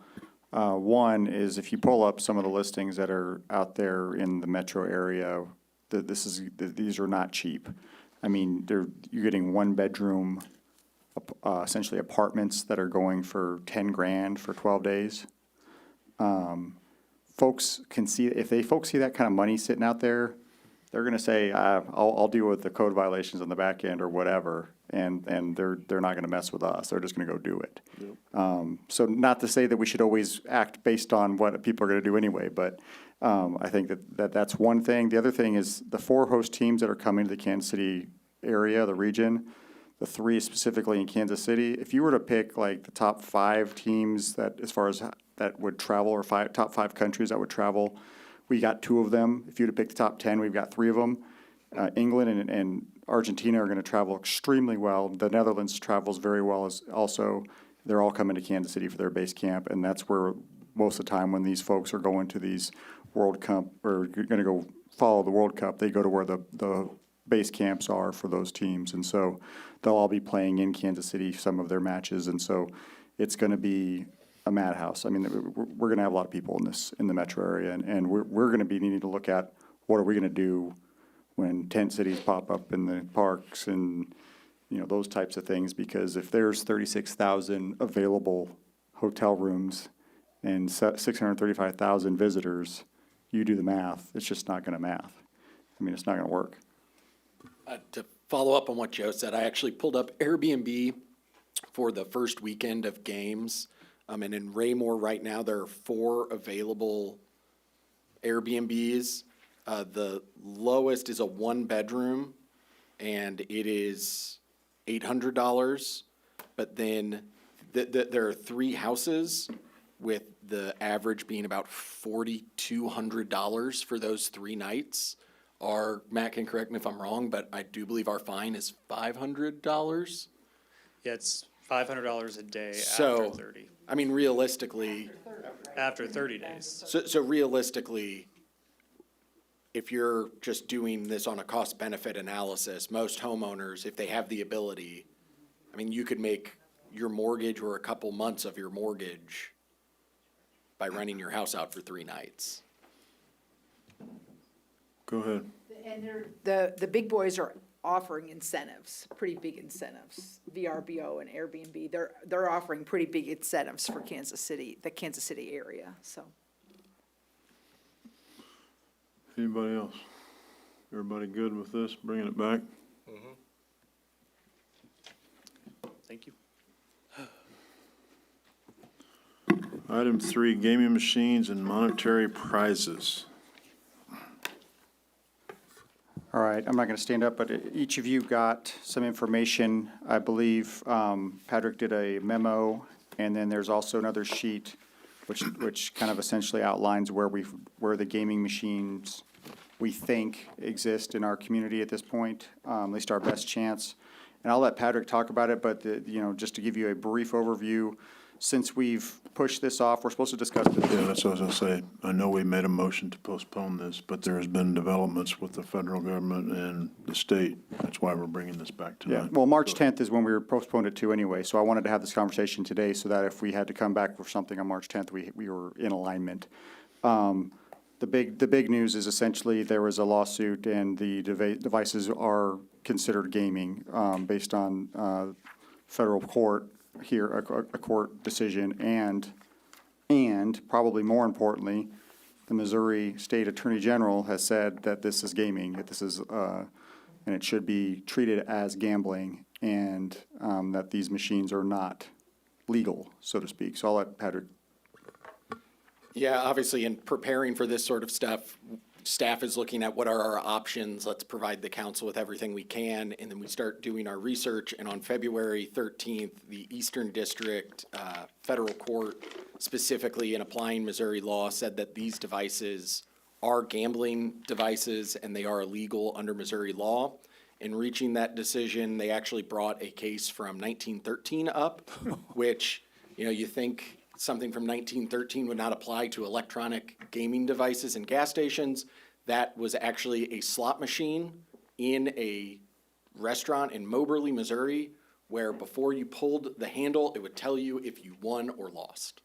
One is if you pull up some of the listings that are out there in the metro area, these are not cheap. I mean, you're getting one bedroom, essentially apartments that are going for 10 grand for 12 days. Folks can see, if folks see that kind of money sitting out there, they're gonna say, I'll deal with the code violations on the back end or whatever, and they're not gonna mess with us, they're just gonna go do it. So not to say that we should always act based on what people are gonna do anyway, but I think that's one thing. The other thing is the 4 host teams that are coming to the Kansas City area, the region, the 3 specifically in Kansas City, if you were to pick like the top 5 teams that, as far as that would travel, or top 5 countries that would travel, we got 2 of them. If you were to pick the top 10, we've got 3 of them. England and Argentina are going to travel extremely well. The Netherlands travels very well as also. They're all coming to Kansas City for their base camp, and that's where most of the time when these folks are going to these World Cup or going to go follow the World Cup, they go to where the base camps are for those teams, and so they'll all be playing in Kansas City some of their matches, and so it's going to be a madhouse. I mean, we're going to have a lot of people in the metro area, and we're going to be needing to look at what are we going to do when tent cities pop up in the parks and, you know, those types of things, because if there's 36,000 available hotel rooms and 635,000 visitors, you do the math, it's just not going to math. I mean, it's not gonna work. To follow up on what Joe said, I actually pulled up Airbnb for the first weekend of games. And in Raymore right now, there are 4 available Airbnbs. The lowest is a 1-bedroom, and it is $800. But then there are 3 houses, with the average being about $4,200 for those 3 nights. Matt can correct me if I'm wrong, but I do believe our fine is $500. Yeah, it's $500 a day after So, 30, I mean, realistically, after 30 days. so realistically, if you're just doing this on a cost-benefit analysis, most homeowners, if they have the ability, I mean, you could make your mortgage or a couple months of your mortgage by renting your house out for 3 nights. Go ahead. And the big boys are offering incentives, pretty big incentives. VRBO and Airbnb, they're offering pretty big incentives for Kansas City, the Kansas City area, so. Anybody else? Everybody good with this, bringing it back? Thank you. Item 3, gaming machines and monetary prizes. All right, I'm not going to stand up, but each of you got some information. I believe Patrick did a memo, and then there's also another sheet which kind of essentially outlines where the gaming machines we think exist in our community at this point, at least our best chance. And I'll let Patrick talk about it, but just to give you a brief overview, since we've pushed this off, we're supposed to discuss this. Yeah, that's what I was gonna say. I know we made a motion to postpone this, but there has been developments with the federal government and the state. That's why we're bringing this back Yeah, tonight. well, March 10th is when we were postponed it to anyway, so I wanted to have this conversation today so that if we had to come back for something on March 10th, we were in alignment. The big news is essentially there was a lawsuit and the devices are considered gaming, based on federal court here, a court decision, and probably more importantly, the Missouri State Attorney General has said that this is gaming, that this is, and it should be treated as gambling, and that these machines are not legal, so to speak. So I'll let Patrick. Yeah, obviously, in preparing for this sort of stuff, staff is looking at what are our options. Let's provide the council with everything we can, and then we start doing our research. And on February 13th, the Eastern District Federal Court, specifically in applying Missouri law, said that these devices are gambling devices and they are illegal under Missouri law. In reaching that decision, they actually brought a case from 1913 up, which, you think something from 1913 would not apply to electronic gaming devices in gas stations. That was actually a slot machine in a restaurant in Moberly, Missouri, where before you pulled the handle, it would tell you if you won or lost.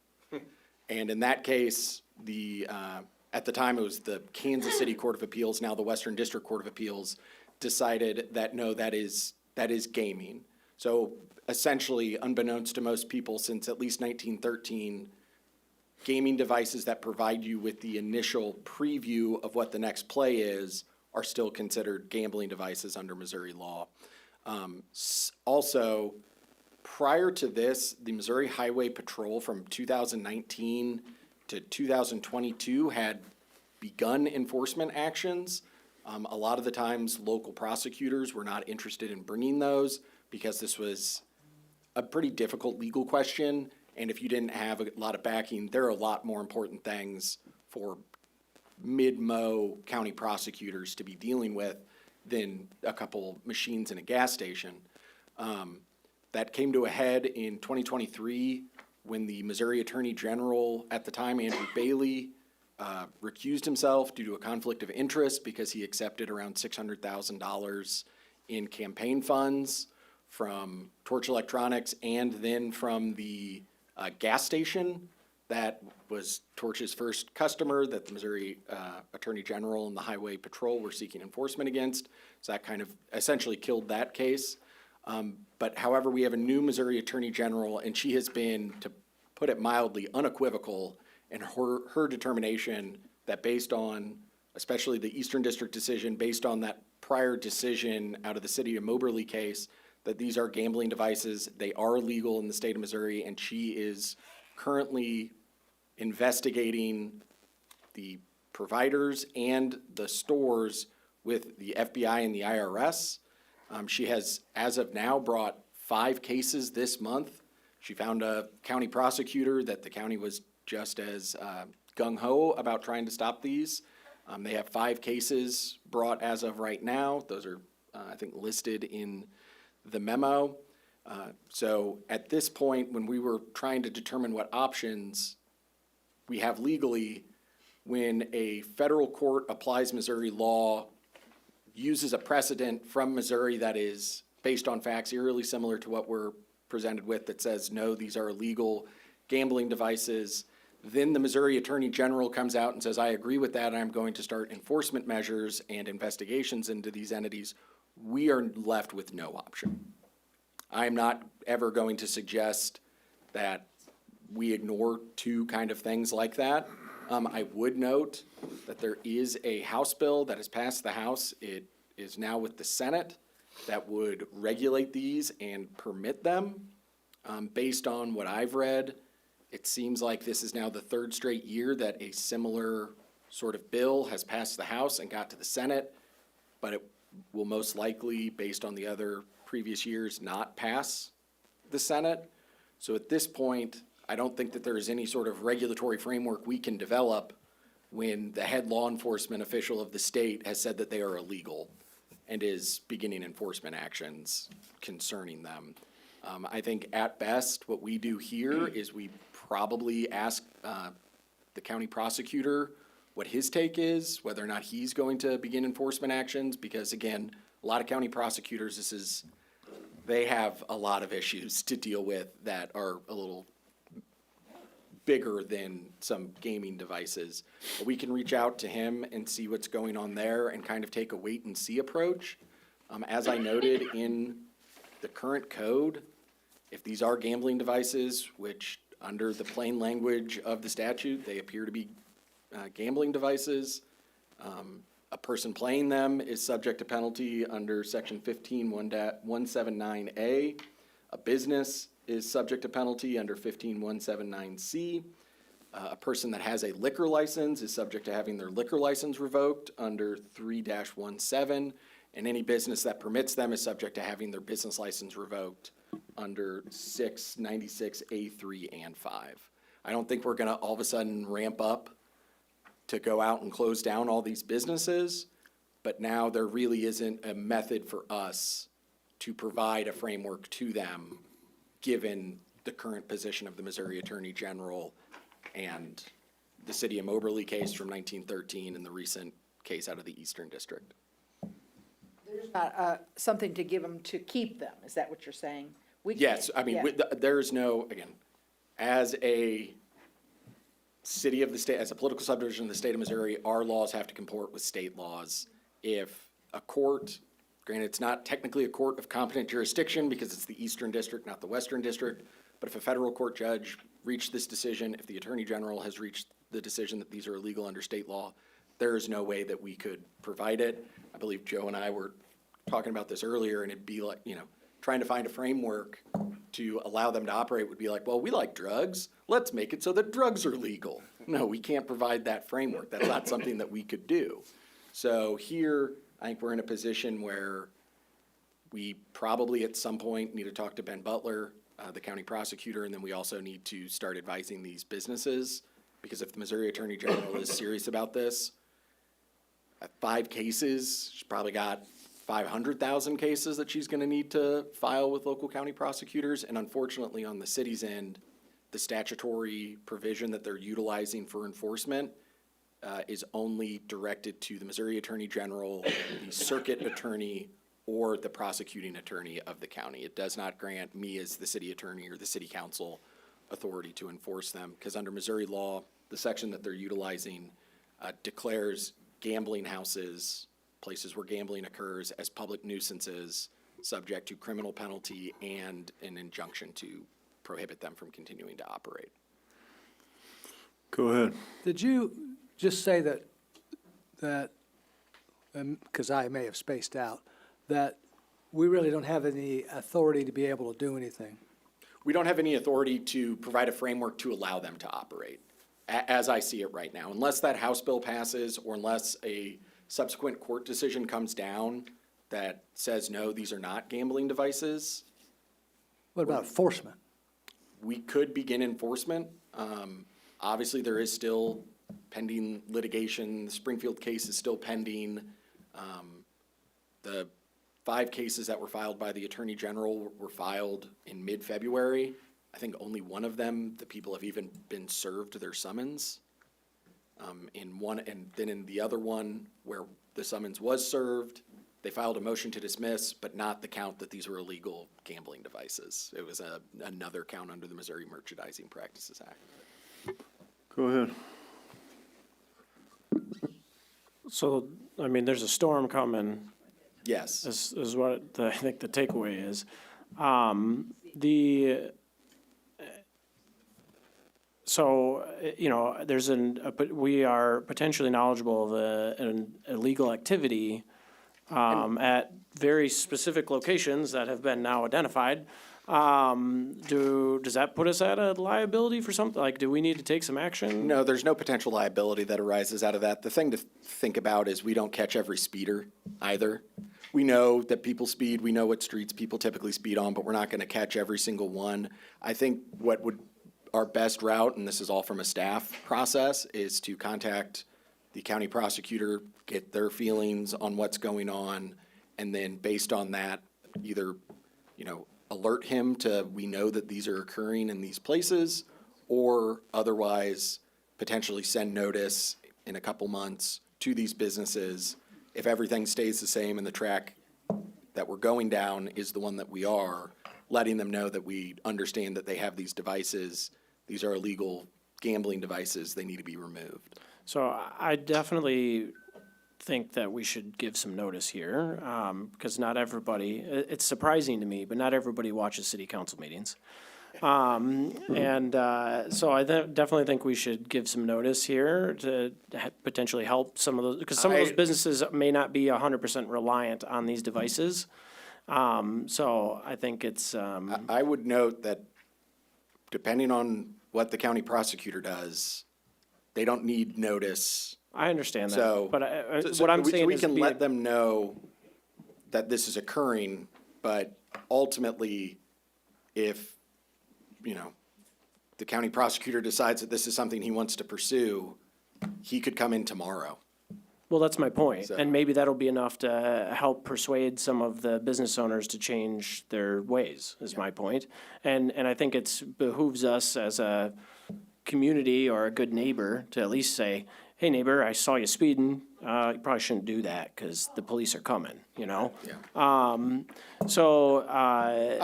And in that case, at the time, it was the Kansas City Court of Appeals, now the Western District Court of Appeals, decided that no, that is gaming. So essentially, unbeknownst to most people, since at least 1913, gaming devices that provide you with the initial preview of what the next play is are still considered gambling devices under Missouri law. Also, prior to this, the Missouri Highway Patrol from 2019 to 2022 had begun enforcement actions. A lot of the times, local prosecutors were not interested in bringing those because this was a pretty difficult legal question, and if you didn't have a lot of backing, there are a lot more important things for mid-mo county prosecutors to be dealing with than a couple machines in a gas station. That came to a head in 2023 when the Missouri Attorney General at the time, Andrew Bailey, recused himself due to a conflict of interest because he accepted around $600,000 in campaign funds from Torch Electronics and then from the gas station that was Torch's first customer that the Missouri Attorney General and the Highway Patrol were seeking enforcement against. So that kind of essentially killed that case. But however, we have a new Missouri Attorney General, and she has been, to put it mildly, unequivocal in her determination that based on especially the Eastern District decision, based on that prior decision out of the city of Moberly case, that these are gambling devices. They are legal in the state of Missouri, and she is currently investigating the providers and the stores with the FBI and the IRS. She has, as of now, brought 5 cases this month. She found a county prosecutor that the county was just as gung-ho about trying to stop these. They have 5 cases brought as of right now. Those are, I think, listed in the memo. So at this point, when we were trying to determine what options we have legally, when a federal court applies Missouri law, uses a precedent from Missouri that is based on facts eerily similar to what we're presented with, that says, no, these are illegal gambling devices, then the Missouri Attorney General comes out and says, I agree with that, and I'm going to start enforcement measures and investigations into these entities, we are left with no option. I'm not ever going to suggest that we ignore 2 kind of things like that. I would note that there is a House bill that has passed the House. It is now with the Senate that would regulate these and permit them. Based on what I've read, it seems like this is now the 3rd straight year that a similar sort of bill has passed the House and got to the Senate, but it will most likely, based on the other previous years, not pass the Senate. So at this point, I don't think that there is any sort of regulatory framework we can develop when the head law enforcement official of the state has said that they are illegal and is beginning enforcement actions concerning them. I think at best, what we do here is we probably ask the county prosecutor what his take is, whether or not he's going to begin enforcement actions, because again, a lot of county prosecutors, they have a lot of issues to deal with that are a little bigger than some gaming devices. But we can reach out to him and see what's going on there and kind of take a wait and see approach. As I noted in the current code, if these are gambling devices, which under the plain language of the statute, they appear to be gambling devices, a person playing them is subject to penalty under section 15.179A. A business is subject to penalty under 15.179C. A person that has a liquor license is subject to having their liquor license revoked under 3-17, and any business that permits them is subject to having their business license revoked under 696A3 and 5. I don't think we're gonna all of a sudden ramp up to go out and close down all these businesses, but now there really isn't a method for us to provide a framework to them, given the current position of the Missouri Attorney General and the city of Moberly case from 1913 and the recent case out of the Eastern District. There's not something to give them to keep them, is that what you're saying? We Yes, can't- I mean, yeah. there's no, again, as a city of the state, as a political subdivision of the state of Missouri, our laws have to comport with state laws. If a court, granted, it's not technically a court of competent jurisdiction because it's the Eastern District, not the Western District, but if a federal court judge reached this decision, if the Attorney General has reached the decision that these are illegal under state law, there is no way that we could provide it. I believe Joe and I were talking about this earlier, and it'd be like, trying to find a framework to allow them to operate would be like, well, we like drugs, let's make it so that drugs are legal. No, we can't provide that framework. That's not something that we could do. So here, I think we're in a position where we probably at some point need to talk to Ben Butler, the county prosecutor, and then we also need to start advising these businesses, because if the Missouri Attorney General is serious about this, at 5 cases, she's probably got 500,000 cases that she's gonna need to file with local county prosecutors, and unfortunately, on the city's end, the statutory provision that they're utilizing for enforcement is only directed to the Missouri Attorney General, the circuit attorney, or the prosecuting attorney of the county. It does not grant me as the city attorney or the city council authority to enforce them, because under Missouri law, the section that they're utilizing declares gambling houses, places where gambling occurs, as public nuisances, subject to criminal penalty and an injunction to prohibit them from continuing to operate. Go ahead. Did you just say that that, because I may have spaced out, that we really don't have any authority to be able to do anything. We don't have any authority to provide a framework to allow them to operate, as I see it right now. Unless that House bill passes, or unless a subsequent court decision comes down that says, no, these are not gambling devices, What about enforcement? we could begin enforcement. Obviously, there is still pending litigation. The Springfield case is still pending. The 5 cases that were filed by the Attorney General were filed in mid-February. I think only one of them, the people have even been served their summons. In one, and then in the other one where the summons was served, they filed a motion to dismiss, but not the count that these were illegal gambling devices. It was another count under the Missouri Merchandising Practices Act. Go ahead. So, I mean, there's a storm coming, Yes. is what I think the takeaway is. So, you know, but we are potentially knowledgeable of an illegal activity at very specific locations that have been now identified. Does that put us at a liability for something? Like, do we need to take some action? No, there's no potential liability that arises out of that. The thing to think about is we don't catch every speeder either. We know that people speed, we know what streets people typically speed on, but we're not gonna catch every single one. I think our best route, and this is all from a staff process, is to contact the county prosecutor, get their feelings on what's going on, and then based on that, either, alert him to, we know that these are occurring in these places, or otherwise potentially send notice in a couple months to these businesses. If everything stays the same and the track that we're going down is the one that we are, letting them know that we understand that they have these devices, these are illegal gambling devices, they need to be removed. So I definitely think that we should give some notice here, because not everybody, it's surprising to me, but not everybody watches city council meetings. So I definitely think we should give some notice here to potentially help some of those, because some of those businesses may not be 100% reliant on these devices. So I think it's, I would note that depending on what the county prosecutor does, they don't need notice. I understand that, So, but what I'm saying we is can be let them know that this is occurring, but ultimately, if, the county prosecutor decides that this is something he wants to pursue, he could come in tomorrow. Well, that's my point, So- and maybe that'll be enough to help persuade some of the business owners to change their ways, is my point. And I think it's behooves us as a community or a good neighbor to at least say, hey, neighbor, I saw you speeding, you probably shouldn't do that, because the police are coming, Yeah. I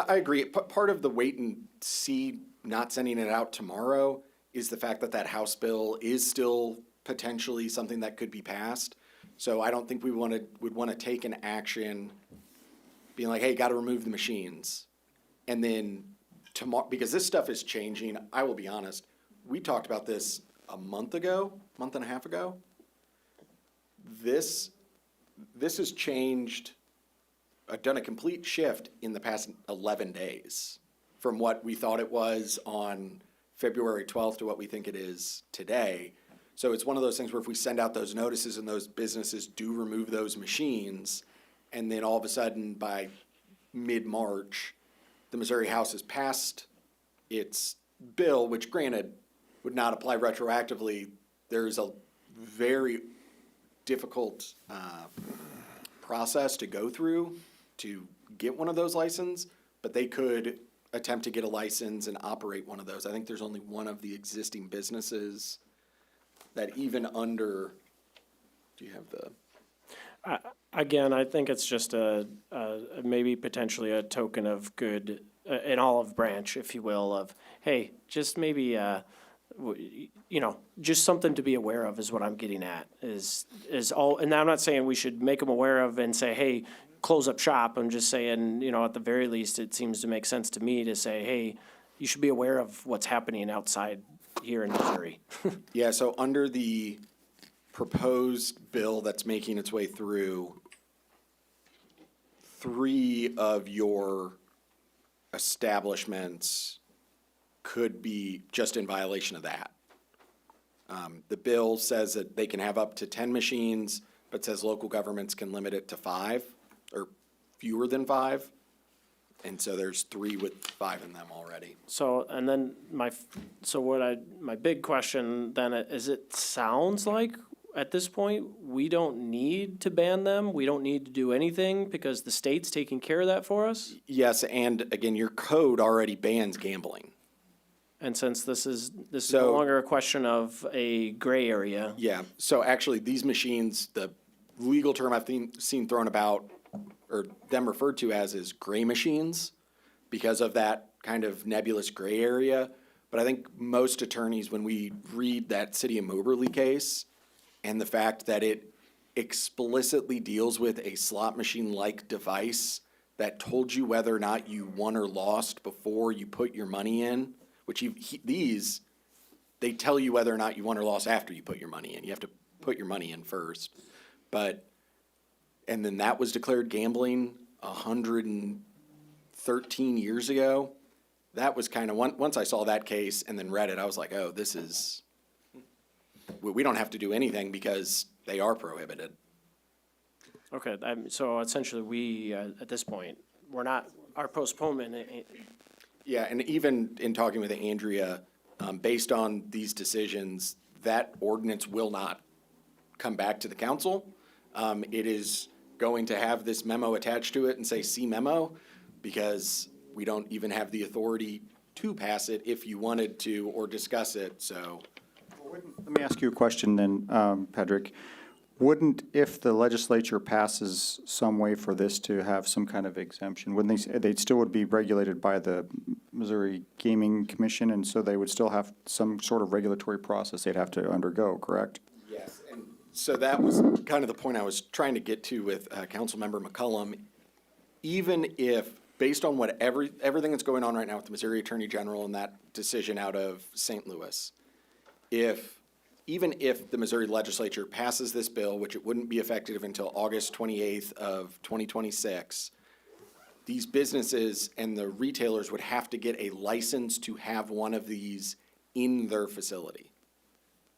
I agree. Part of the wait and see, not sending it out tomorrow, is the fact that House bill is still potentially something that could be passed. So I don't think would want to take an action being like, hey, got to remove the machines. And then tomorrow, because this stuff is changing, I will be honest, we talked about this a month and a half ago. This has changed, done a complete shift in the past 11 days from what we thought it was on February 12th to what we think it is today. So it's one of those things where if we send out those notices and those businesses do remove those machines, and then all of a sudden by mid-March, the Missouri House has passed its bill, which granted would not apply retroactively. There's a very difficult process to go through to get one of those licenses, but they could attempt to get a license and operate one of those. I think there's only one of the existing businesses that even under, do you have the? Again, I think it's just maybe potentially a token of good, an olive branch, if you will, of, hey, just maybe, just something to be aware of is what I'm getting at, is all, and I'm not saying we should make them aware of and say, hey, close up shop. I'm just saying, at the very least, it seems to make sense to me to say, hey, you should be aware of what's happening outside here in Missouri. Yeah, so under the proposed bill that's making its way through, 3 of your establishments could be just in violation of that. The bill says that they can have up to 10 machines, but says local governments can limit it to 5 or fewer than 5. And so there's 3 with 5 in them already. So, and then my big question then is, it sounds like at this point, we don't need to ban them, we don't need to do anything because the state's taking care of that for us? Yes, and again, your code already bans gambling. And since this is no So- longer a question of a gray area, Yeah, so actually, these machines, the legal term I've seen thrown about, or them referred to as, is gray machines, because of that kind of nebulous gray area. But I think most attorneys, when we read that City of Moberly case, and the fact that it explicitly deals with a slot machine-like device that told you whether or not you won or lost before you put your money in, which these, they tell you whether or not you won or lost after you put your money in. You have to put your money in first. But, and then that was declared gambling 113 years ago. That was kind of, once I saw that case and then read it, I was like, oh, this is, we don't have to do anything because they are prohibited. okay, so essentially we, at this point, we're not, our postponement, Yeah, and even in talking with Andrea, based on these decisions, that ordinance will not come back to the council. It is going to have this memo attached to it and say, see memo, because we don't even have the authority to pass it if you wanted to or discuss it, so. Let me ask you a question then, Patrick. Wouldn't, if the legislature passes some way for this to have some kind of exemption, wouldn't they still would be regulated by the Missouri Gaming Commission, and so they would still have some sort of regulatory process they'd have to undergo, correct? Yes, and so that was kind of the point I was trying to get to with Councilmember McCullum. Even if, based on what everything that's going on right now with the Missouri Attorney General and that decision out of St. Louis, even if the Missouri legislature passes this bill, which it wouldn't be effective until August 28th of 2026, these businesses and the retailers would have to get a license to have one of these in their facility.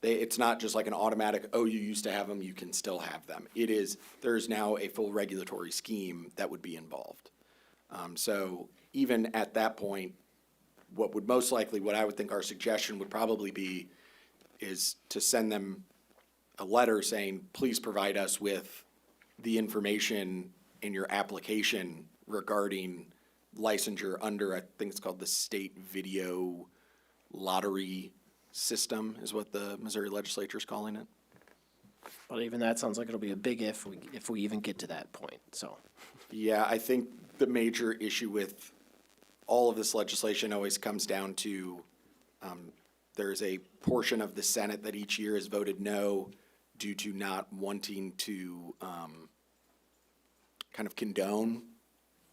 It's not just like an automatic, oh, you used to have them, you can still have them. There's now a full regulatory scheme that would be involved. So even at that point, what I would think our suggestion would probably be is to send them a letter saying, please provide us with the information in your application regarding licensure under, I think it's called the State Video Lottery System, is what the Missouri legislature is calling it. but even that sounds like it'll be a big if we even get to that point, so. Yeah, I think the major issue with all of this legislation always comes down to, there's a portion of the Senate that each year has voted no due to not wanting to kind of condone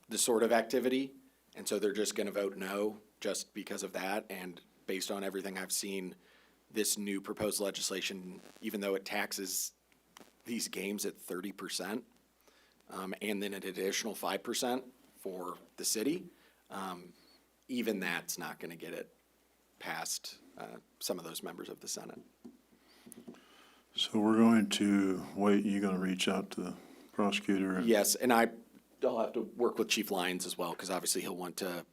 the sort of activity. And so they're just gonna vote no just because of that. And based on everything I've seen, this new proposed legislation, even though it taxes these games at 30%, and then an additional 5% for the city, even that's not gonna get it past some of those members of the Senate. So we're going to wait, you're gonna reach out to the prosecutor? Yes, and I'll have to work with Chief Lyons as well, because obviously he'll want to,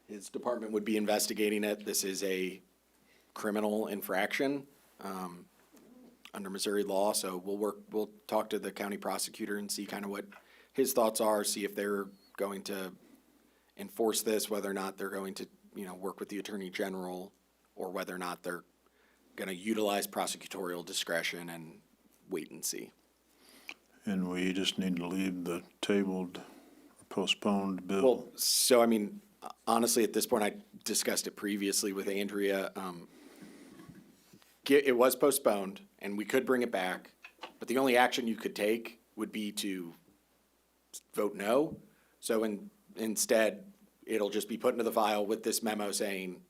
his department would be investigating it. This is a criminal infraction under Missouri law, so we'll talk to the county prosecutor and see kind of what his thoughts are, see if they're going to enforce this, whether or not they're going to, work with the Attorney General, or whether or not they're gonna utilize prosecutorial discretion and wait and see. And we just need to leave the tabled, postponed bill? Well, so I mean, honestly, at this point, I discussed it previously with Andrea. It was postponed, and we could bring it back, but the only action you could take would be to vote no. So instead, it'll just be put into the file with this memo saying,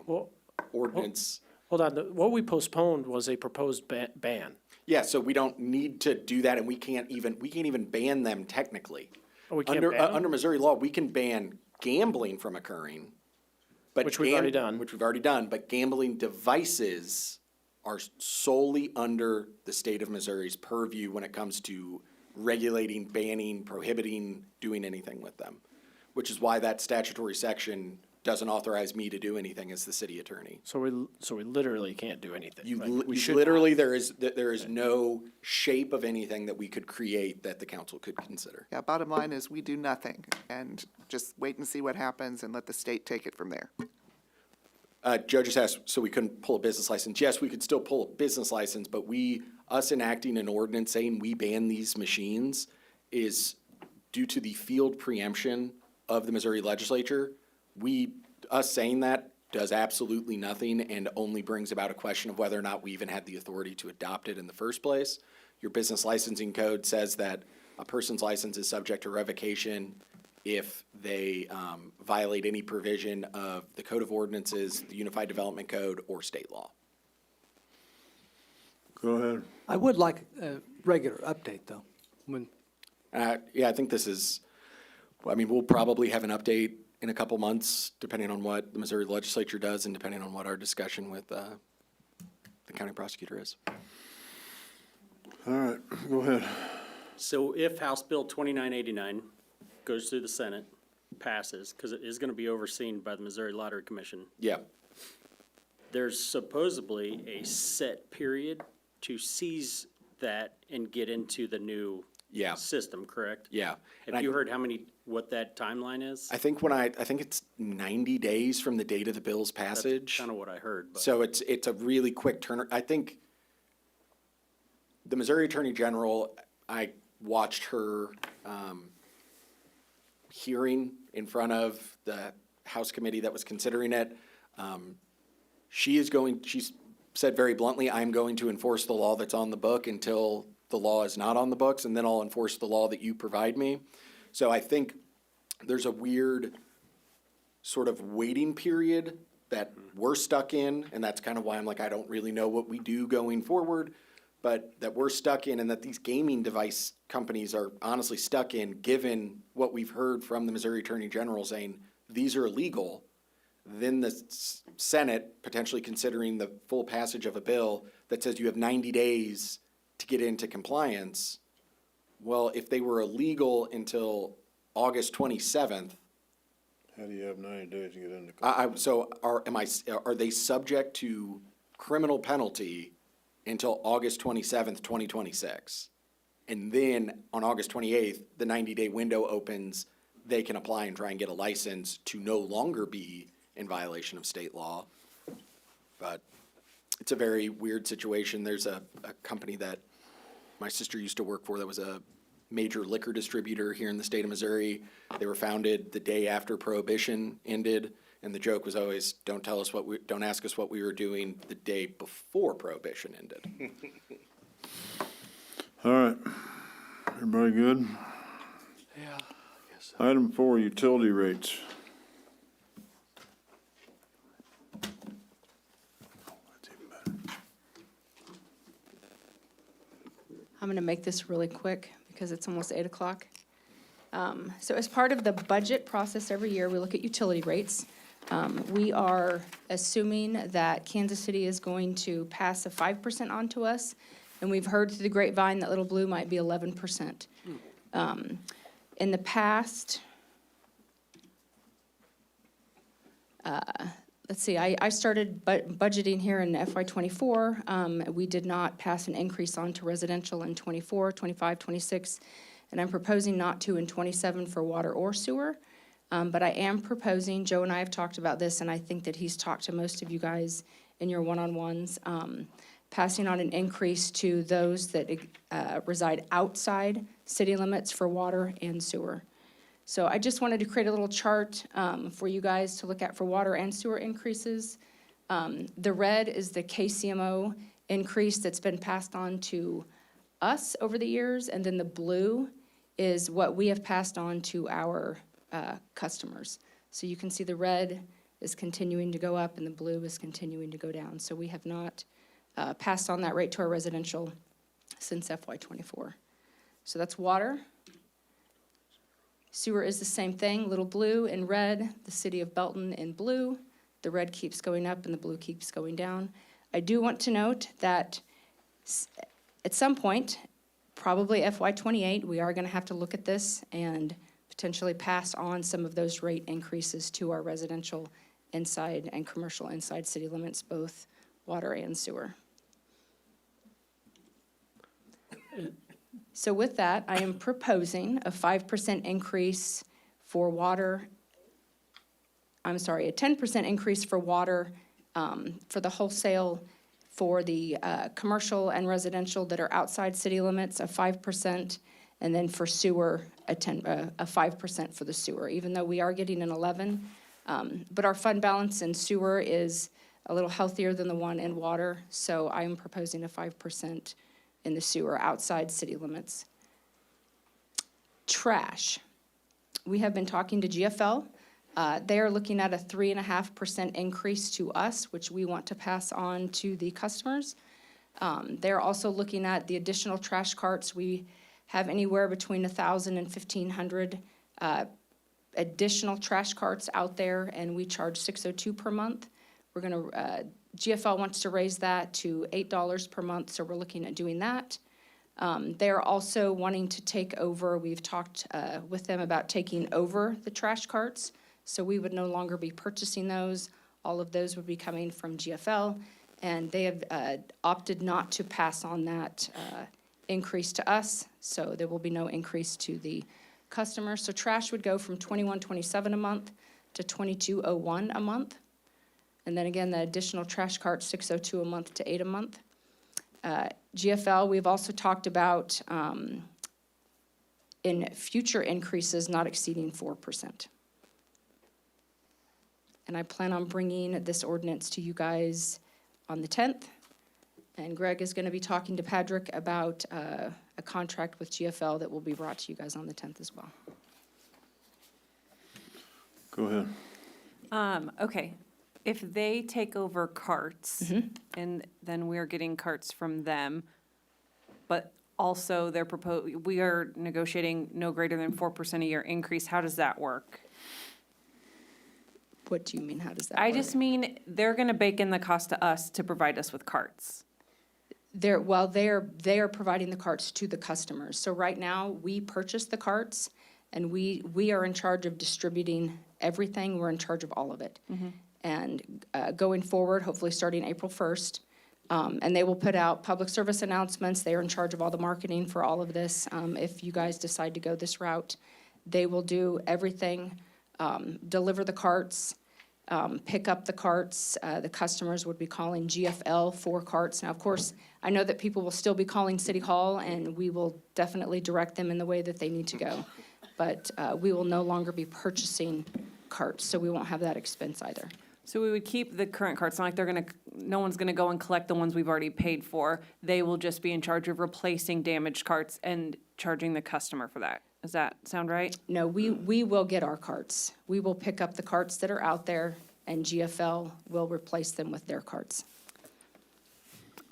Well, ordinance Hold on, what we postponed was a proposed ban. Yeah, so we don't need to do that, and we can't even ban them technically. Oh, we can't Under, ban them? under Missouri law, we can ban gambling from occurring. But Which we've already done. Which we've already done, but gambling devices are solely under the state of Missouri's purview when it comes to regulating, banning, prohibiting, doing anything with them. Which is why that statutory section doesn't authorize me to do anything as the city attorney. So we literally can't do anything. You, Like, li- we you should literally, there is no shape of anything that we could create that the council could consider. Yeah, bottom line is we do nothing and just wait and see what happens and let the state take it from there. Joe just asked, so we couldn't pull a business license. Yes, we could still pull a business license, but us enacting an ordinance saying we ban these machines is due to the field preemption of the Missouri legislature. Us saying that does absolutely nothing and only brings about a question of whether or not we even had the authority to adopt it in the first place. Your business licensing code says that a person's license is subject to revocation if they violate any provision of the Code of Ordinances, the Unified Development Code, or state law. Go ahead. I would like a regular update, though. When, Yeah, I think this is, we'll probably have an update in a couple months, depending on what the Missouri legislature does and depending on what our discussion with the county prosecutor is. All right, go ahead. So if House Bill 2989 goes through the Senate, passes, because it is going to be overseen by the Missouri Lottery Commission, Yeah. there's supposedly a set period to seize that and get into the new Yeah. system, correct? Yeah. And Have you heard what that timeline is? I think I think it's 90 days from the date of the bill's passage. Kind of what I heard, but. So it's a really quick turn. I think the Missouri Attorney General, I watched her hearing in front of the House committee that was considering it. She's said very bluntly, I'm going to enforce the law that's on the book until the law is not on the books, and then I'll enforce the law that you provide me. So I think there's a weird sort of waiting period that we're stuck in, and that's kind of why I'm like, I don't really know what we do going forward, but that we're stuck in and that these gaming device companies are honestly stuck in, given what we've heard from the Missouri Attorney General saying these are illegal. Then the Senate potentially considering the full passage of a bill that says you have 90 days to get into compliance. Well, if they were illegal until August 27th, How do you have 90 days to get into? are they subject to criminal penalty until August 27th, 2026? And then on August 28th, the 90-day window opens, they can apply and try and get a license to no longer be in violation of state law. But it's a very weird situation. There's a company that my sister used to work for that was a major liquor distributor here in the state of Missouri. They were founded the day after Prohibition ended, and the joke was always, don't ask us what we were doing the day before Prohibition ended. All right, everybody good? yeah. Item 4, utility rates. I'm going to make this really quick because it's almost 8 o'clock. So as part of the budget process every year, we look at utility rates. We are assuming that Kansas City is going to pass a 5% on to us, and we've heard through the grapevine that Little Blue might be 11%. In the past, let's see, I started budgeting here in FY '24. We did not pass an increase on to residential in '24, '25, '26, and I'm proposing not to in '27 for water or sewer. But I am proposing, Joe and I have talked about this, and I think that he's talked to most of you guys in your one-on-ones, passing on an increase to those that reside outside city limits for water and sewer. So I just wanted to create a little chart for you guys to look at for water and sewer increases. The red is the KCMO increase that's been passed on to us over the years, and then the blue is what we have passed on to our customers. So you can see the red is continuing to go up and the blue is continuing to go down. So we have not passed on that rate to our residential since FY '24. So that's water. Sewer is the same thing, little blue and red, the city of Belton in blue. The red keeps going up and the blue keeps going down. I do want to note that at some point, probably FY '28, we are going to have to look at this and potentially pass on some of those rate increases to our residential inside and commercial inside city limits, both water and sewer. So with that, I am proposing a 5% increase for water. I'm sorry, a 10% increase for water for the wholesale, for the commercial and residential that are outside city limits, a 5%, and then for sewer, a 5% for the sewer, even though we are getting an 11. But our fund balance in sewer is a little healthier than the one in water, so I am proposing a 5% in the sewer outside city limits. Trash. We have been talking to GFL. They are looking at a 3.5% increase to us, which we want to pass on to the customers. They're also looking at the additional trash carts. We have anywhere between 1,000 and 1,500 additional trash carts out there, and we charge $602 per month. We're gonna, GFL wants to raise that to $8 per month, so we're looking at doing that. They're also wanting to take over, we've talked with them about taking over the trash carts, so we would no longer be purchasing those. All of those would be coming from GFL, and they have opted not to pass on that increase to us, so there will be no increase to the customers. So trash would go from $21.27 a month to $22.01 a month. And then again, the additional trash cart, $602 a month to $8 a month. GFL, we've also talked about in future increases not exceeding 4%. And I plan on bringing this ordinance to you guys on the 10th. And Greg is going to be talking to Patrick about a contract with GFL that will be brought to you guys on the 10th as well. Go ahead. Okay, if they take over carts, and then we're getting carts from them, but also they're we are negotiating no greater than 4% a year increase, how does that work? What do you mean, how does that I work? just mean they're gonna bake in the cost to us to provide us with carts. They are providing the carts to the customers. So right now, we purchase the carts, and we are in charge of distributing everything. We're in charge of all of it. And going forward, hopefully starting April 1st, and they will put out public service announcements. They are in charge of all the marketing for all of this. If you guys decide to go this route, they will do everything, deliver the carts, pick up the carts. The customers would be calling GFL for carts. Now, of course, I know that people will still be calling City Hall, and we will definitely direct them in the way that they need to go. But we will no longer be purchasing carts, so we won't have that expense either. So we would keep the current carts, not like no one's gonna go and collect the ones we've already paid for. They will just be in charge of replacing damaged carts and charging the customer for that. Does that sound right? No, we will get our carts. We will pick up the carts that are out there, and GFL will replace them with their carts.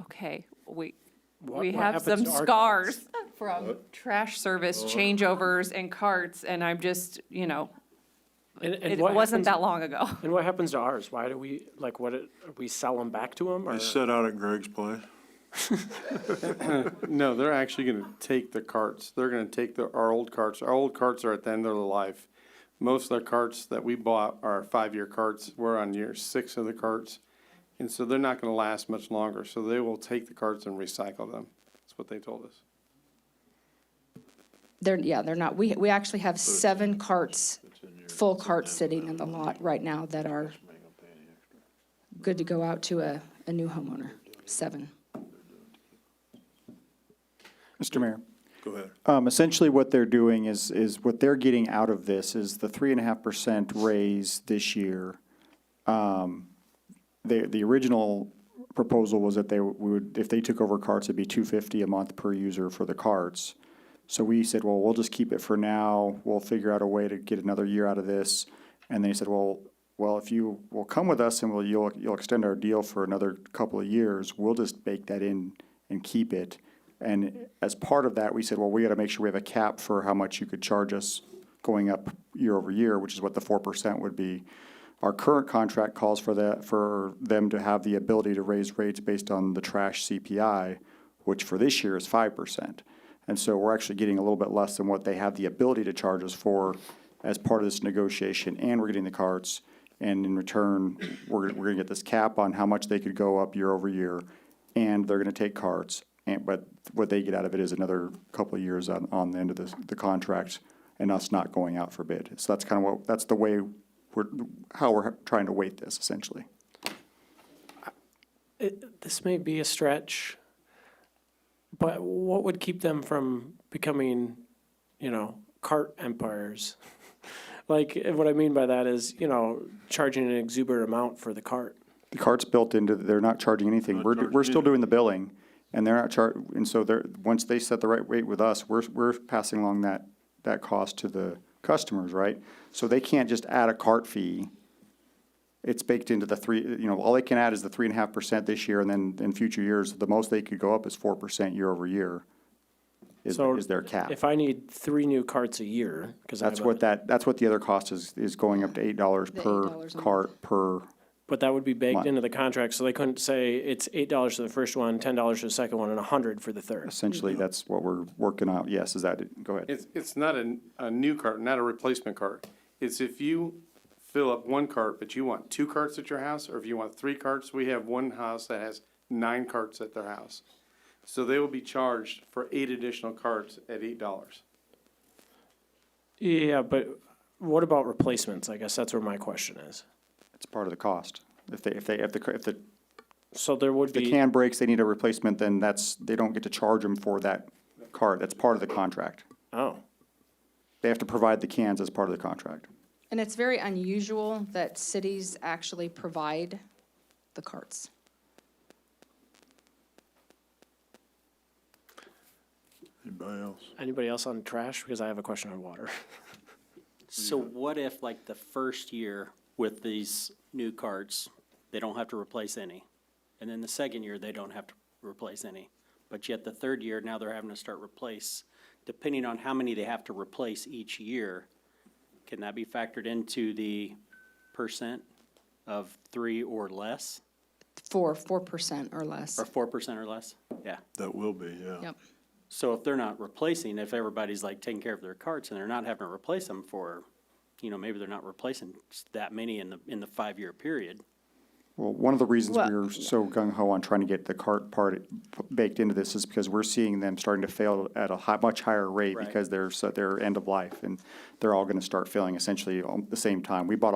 Okay, we What have happens some to our scars from trash service changeovers and carts, and I'm just, it what wasn't happens- that long ago. And what happens to ours? Why do we, we sell them back to them, or? They set out at Greg's place. No, they're actually gonna take the carts. They're gonna take our old carts. Our old carts are at the end of their life. Most of the carts that we bought are 5-year carts. We're on year 6 of the carts. And so they're not gonna last much longer. So they will take the carts and recycle them. That's what they told us. They're not. We actually have 7 carts, full carts sitting in the lot right now that are good to go out to a new homeowner. 7. Mr. Mayor. Go ahead. Essentially what they're doing is what they're getting out of this is the 3.5% raise this year. The original proposal was that we would, if they took over carts, it'd be $250 a month per user for the carts. So we said, well, we'll just keep it for now. We'll figure out a way to get another year out of this. And they said, well, well, if you will come with us and you'll extend our deal for another couple of years, we'll just bake that in and keep it. And as part of that, we said, well, we gotta make sure we have a cap for how much you could charge us going up year over year, which is what the 4% would be. Our current contract calls for that, for them to have the ability to raise rates based on the trash CPI, which for this year is 5%. And so we're actually getting a little bit less than what they have the ability to charge us for as part of this negotiation, and we're getting the carts. And in return, we're gonna get this cap on how much they could go up year over year, and they're gonna take carts. But what they get out of it is another couple of years on the end of the contract, and us not going out for bid. So that's kind of that's the way how we're trying to weight this, essentially. This may be a stretch, but what would keep them from becoming, cart empires? Like, what I mean by that is, charging an exuberant amount for the cart. The cart's built into, they're not charging anything. Not We're charging still doing the billing, and they're not and so once they set the right rate with us, we're passing along that cost to the customers, right? So they can't just add a cart fee. It's baked into the all they can add is the 3.5% this year, and then in future years, the most they could go up is 4% year over year. Is their cap. If I need 3 new carts a year, because That's what the other cost is going up to $8 The per $8 a cart per. But that would be baked Month. into the contract, so they couldn't say it's $8 for the first one, $10 for the second one, and $100 for the third. Essentially, that's what we're working on. Yes, is that it? Go ahead. It's not a new cart, not a replacement cart. It's if you fill up one cart, but you want 2 carts at your house, or if you want 3 carts, we have one house that has 9 carts at their house. So they will be charged for 8 additional carts at $8. Yeah, but what about replacements? I guess that's where my question is. It's part of the cost. If the So there would be. can breaks, they need a replacement, then they don't get to charge them for that cart. That's part of the contract. Oh. They have to provide the cans as part of the contract. And it's very unusual that cities actually provide the carts. Anybody else? Anybody else on trash? Because I have a question on water. So what if, like, the first year with these new carts, they don't have to replace any? And then the second year, they don't have to replace any? But yet the third year, now they're having to start replace, depending on how many they have to replace each year, can that be factored into the percent of 3 or less? 4% or less. Or 4% or less? Yeah. That will be, yeah. Yep. So if they're not replacing, if everybody's like taking care of their carts and they're not having to replace them for, maybe they're not replacing that many in the 5-year period. Well, one of the reasons Well- we're so gung-ho on trying to get the cart part baked into this is because we're seeing them starting to fail at a much higher rate Right. because they're end of life, and they're all gonna start failing essentially at the same time. We bought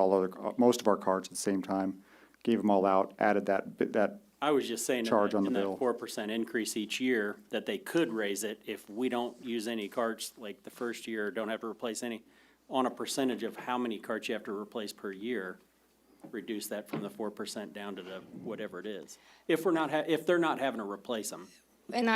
most of our carts at the same time, gave them all out, added that I was just saying Charge on the in that bill. 4% increase each year, that they could raise it if we don't use any carts, like the first year, don't have to replace any, on a percentage of how many carts you have to replace per year, reduce that from the 4% down to the whatever it is. If they're not having to replace them. And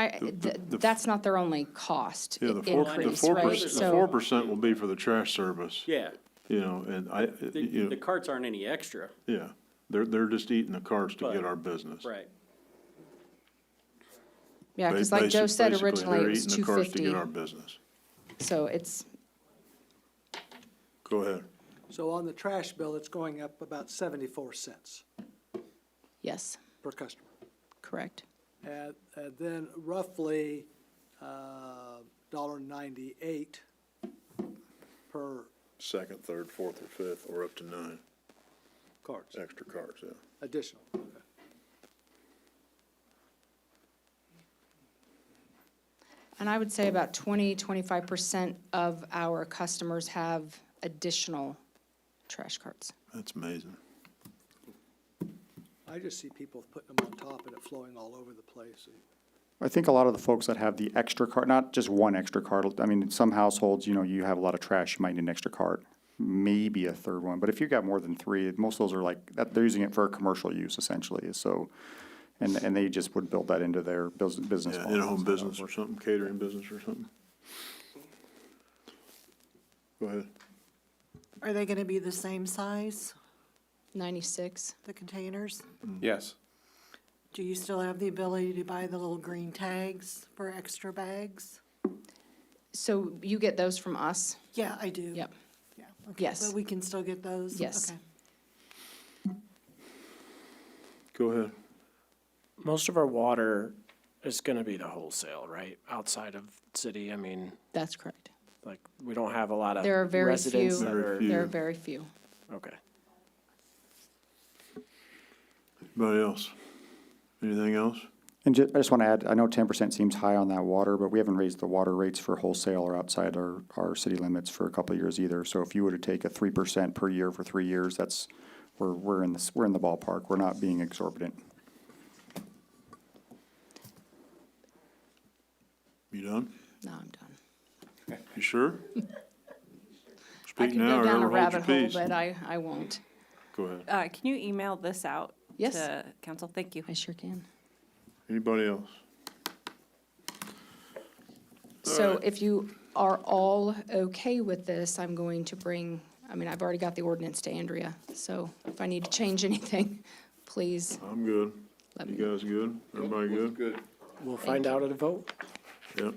that's not their only cost Yeah, increase, the right? 4% will be for the trash service, Yeah, and the carts aren't any extra. yeah, they're just eating the carts to But- get our business. Right. Yeah, because like Joe said Basically, originally, it was they're eating the carts to get 250. our business. So it's, Go ahead. So on the trash bill, it's going up about 74 cents yes, per customer. correct. And then roughly $1.98 per Second, third, fourth, or fifth, or up to 9 carts, extra carts, yeah. additional. And I would say about 25% of our customers have additional trash carts. That's amazing. I just see people putting them on top and it flowing all over the place. I think a lot of the folks that have the extra cart, not just one extra cart, I mean, in some households, you have a lot of trash, you might need an extra cart, maybe a third one, but if you've got more than 3, most of those are they're using it for commercial use essentially, so, and they just would build that into their business. Yeah, model. in-home business or something, catering business or something. Go ahead. Are they gonna be the same size? 96. The containers? Yes. Do you still have the ability to buy the little green tags for extra bags? So you get those from us? Yeah, I do. Yep. Yeah, okay. Yes. But we can still get those? Yes. Okay. Go ahead. Most of our water is gonna be the wholesale, right? Outside of city, I mean, That's correct. like, we don't have a lot of There are very residents few. that Very are. few. There are very few. Okay. Anybody else? Anything else? And I just want to add, I know 10% seems high on that water, but we haven't raised the water rates for wholesale or outside our city limits for a couple of years either. So if you were to take a 3% per year for 3 years, that's, we're in the ballpark. We're not being exorbitant. You done? No, I'm done. You sure? I Speak could now go or down a ever hold your rabbit hole, peace. but I won't. Go ahead. Can you email this out Yes. to council? Thank you. I sure can. Anybody else? So if you are all okay with this, I'm going to I've already got the ordinance to Andrea. So if I need to change anything, please I'm good. let You me know. guys good? Everybody good? Good. We'll find out at a vote. Yep.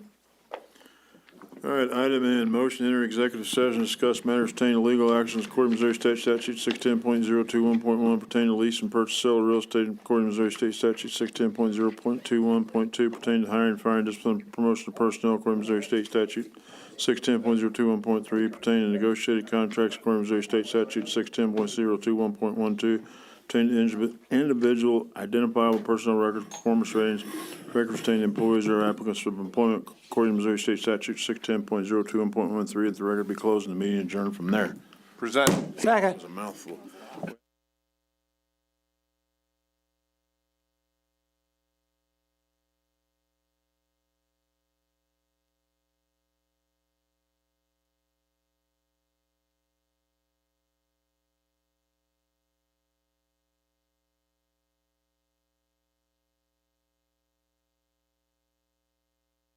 All right, item N, motion to enter executive session, discuss matters pertaining to legal actions according to Missouri State Statute 610.021.1 pertaining to lease and purchase sale of real estate according to Missouri State Statute 610.0.21.2 pertaining to hiring, firing, discipline, promotion of personnel according to Missouri State Statute 610.021.3 pertaining to negotiated contracts according to Missouri State Statute 610.021.12 pertaining to individual identifiable personnel records, performance ratings, records pertaining to employees or applicants for employment according to Missouri State Statute 610.021.13, that the record be closed and the meeting adjourned from there. Present. Second. That's a mouthful.